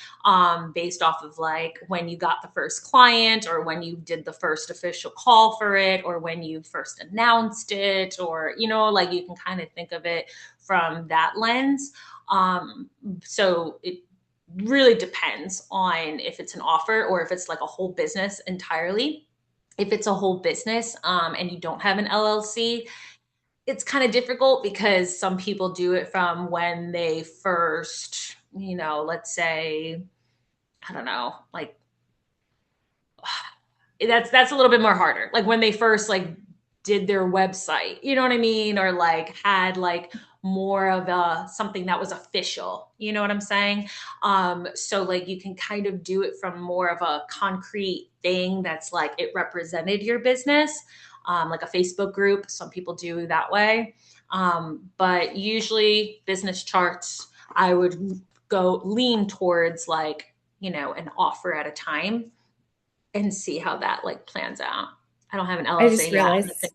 based off of like when you got the first client, or when you did the first official call for it, or when you first announced it, or, like you can kind of think of it from that lens. So it really depends on if it's an offer or if it's like a whole business entirely. If it's a whole business and you don't have an LLC, it's kind of difficult because some people do it from when they first, let's say, I don't know, like that's a little bit more harder. Like when they first like did their website, you know what I mean? Or like had like more of a something that was official. You know what I'm saying? So like you can kind of do it from more of a concrete thing that's like it represented your business, like a Facebook group. Some people do that way. But usually business charts, I would go lean towards like, an offer at a time and see how that like plans out. I don't have an I just LLC. Yeah. realized,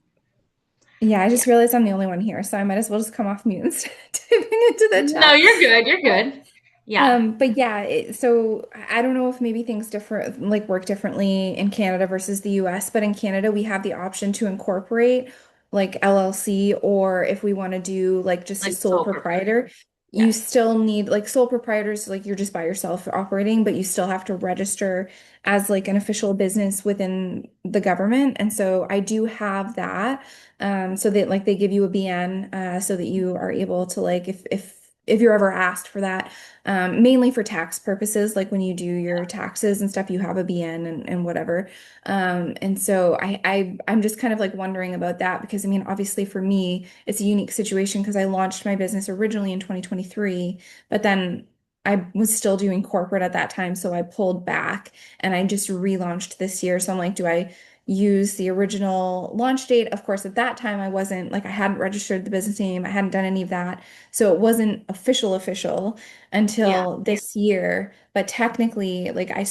yeah, I Yeah. just realized I'm the only one here, so I might as well just come off mute instead of typing into the No, chat. you're good. You're good. Yeah. But yeah, so I don't know if maybe things different, like work differently in Canada versus the US, but in Canada we have the option to incorporate like LLC, or if we want to do like just a Like sole sole proprietor. proprietor, you Yeah. still need like sole proprietors, like you're just by yourself operating, but you still have to register as like an official business within the government. And so I do have that. So that like they give you a BN, so that you are able to like if you're ever asked for that, mainly for tax purposes, like when you do your taxes and stuff, you have a BN and whatever. And so I'm just kind of like wondering about that because I mean, obviously for me, it's a unique situation because I launched my business originally in 2023, but then I was still doing corporate at that time, so I pulled back and I just relaunched this year. So I'm like, do I use the original launch date? Of course, at that time I wasn't like I hadn't registered the business name, I hadn't done any of that. So it wasn't official Yeah. until this year. But technically, like I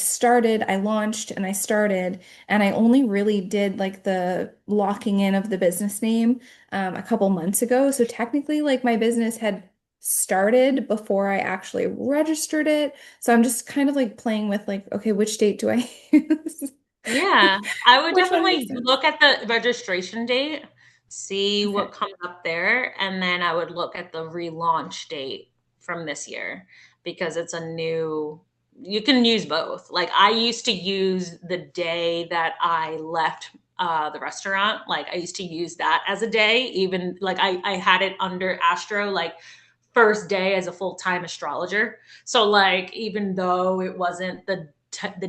launched and I started, and I only really did like the locking in of the business name a couple months ago. So technically, like my business had started before I actually registered it. So I'm just kind of like playing with like, okay, which date do I use? Yeah. I would Which one makes definitely sense? look at the registration date, see Okay. what comes up there, and then I would look at the relaunch date from this year because it's a new, you can use both. Like I used to use the day that I left the restaurant. Like I used to use that as a day, even like I had it under Astro, like first day as a full-time astrologer. So like even though it wasn't the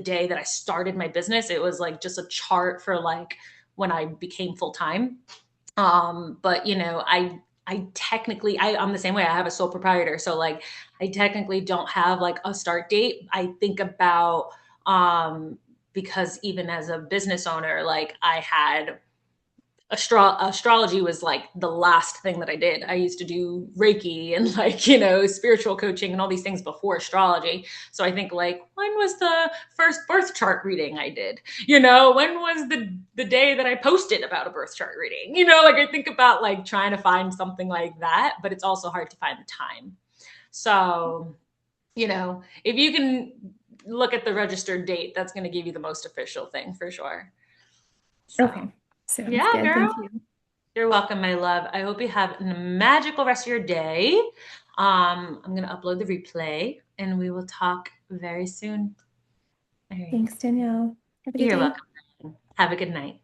day that I started my business, it was like just a chart for like when I became full-time. But I technically I'm the same way. I have a sole proprietor. So like I technically don't have like a start date. I think about because even as a business owner, like I had astrology was like the last thing that I did. I used to do Reiki and like, spiritual coaching and all these things before astrology. So I think like when was the first birth chart reading I did? When was the day that I posted about a birth chart reading? Like I think about like trying to find something like that, but it's also hard to find the time. So, if you can look at the registered date, that's going to give you the most official thing for sure. So, Okay. Sounds yeah, good. girl. Thank you. You're welcome, my love. I hope you have a magical rest of your day. I'm going to upload the replay and we will talk very soon. All right. Thanks, Danielle. Have a good You're day. welcome. Have a good night.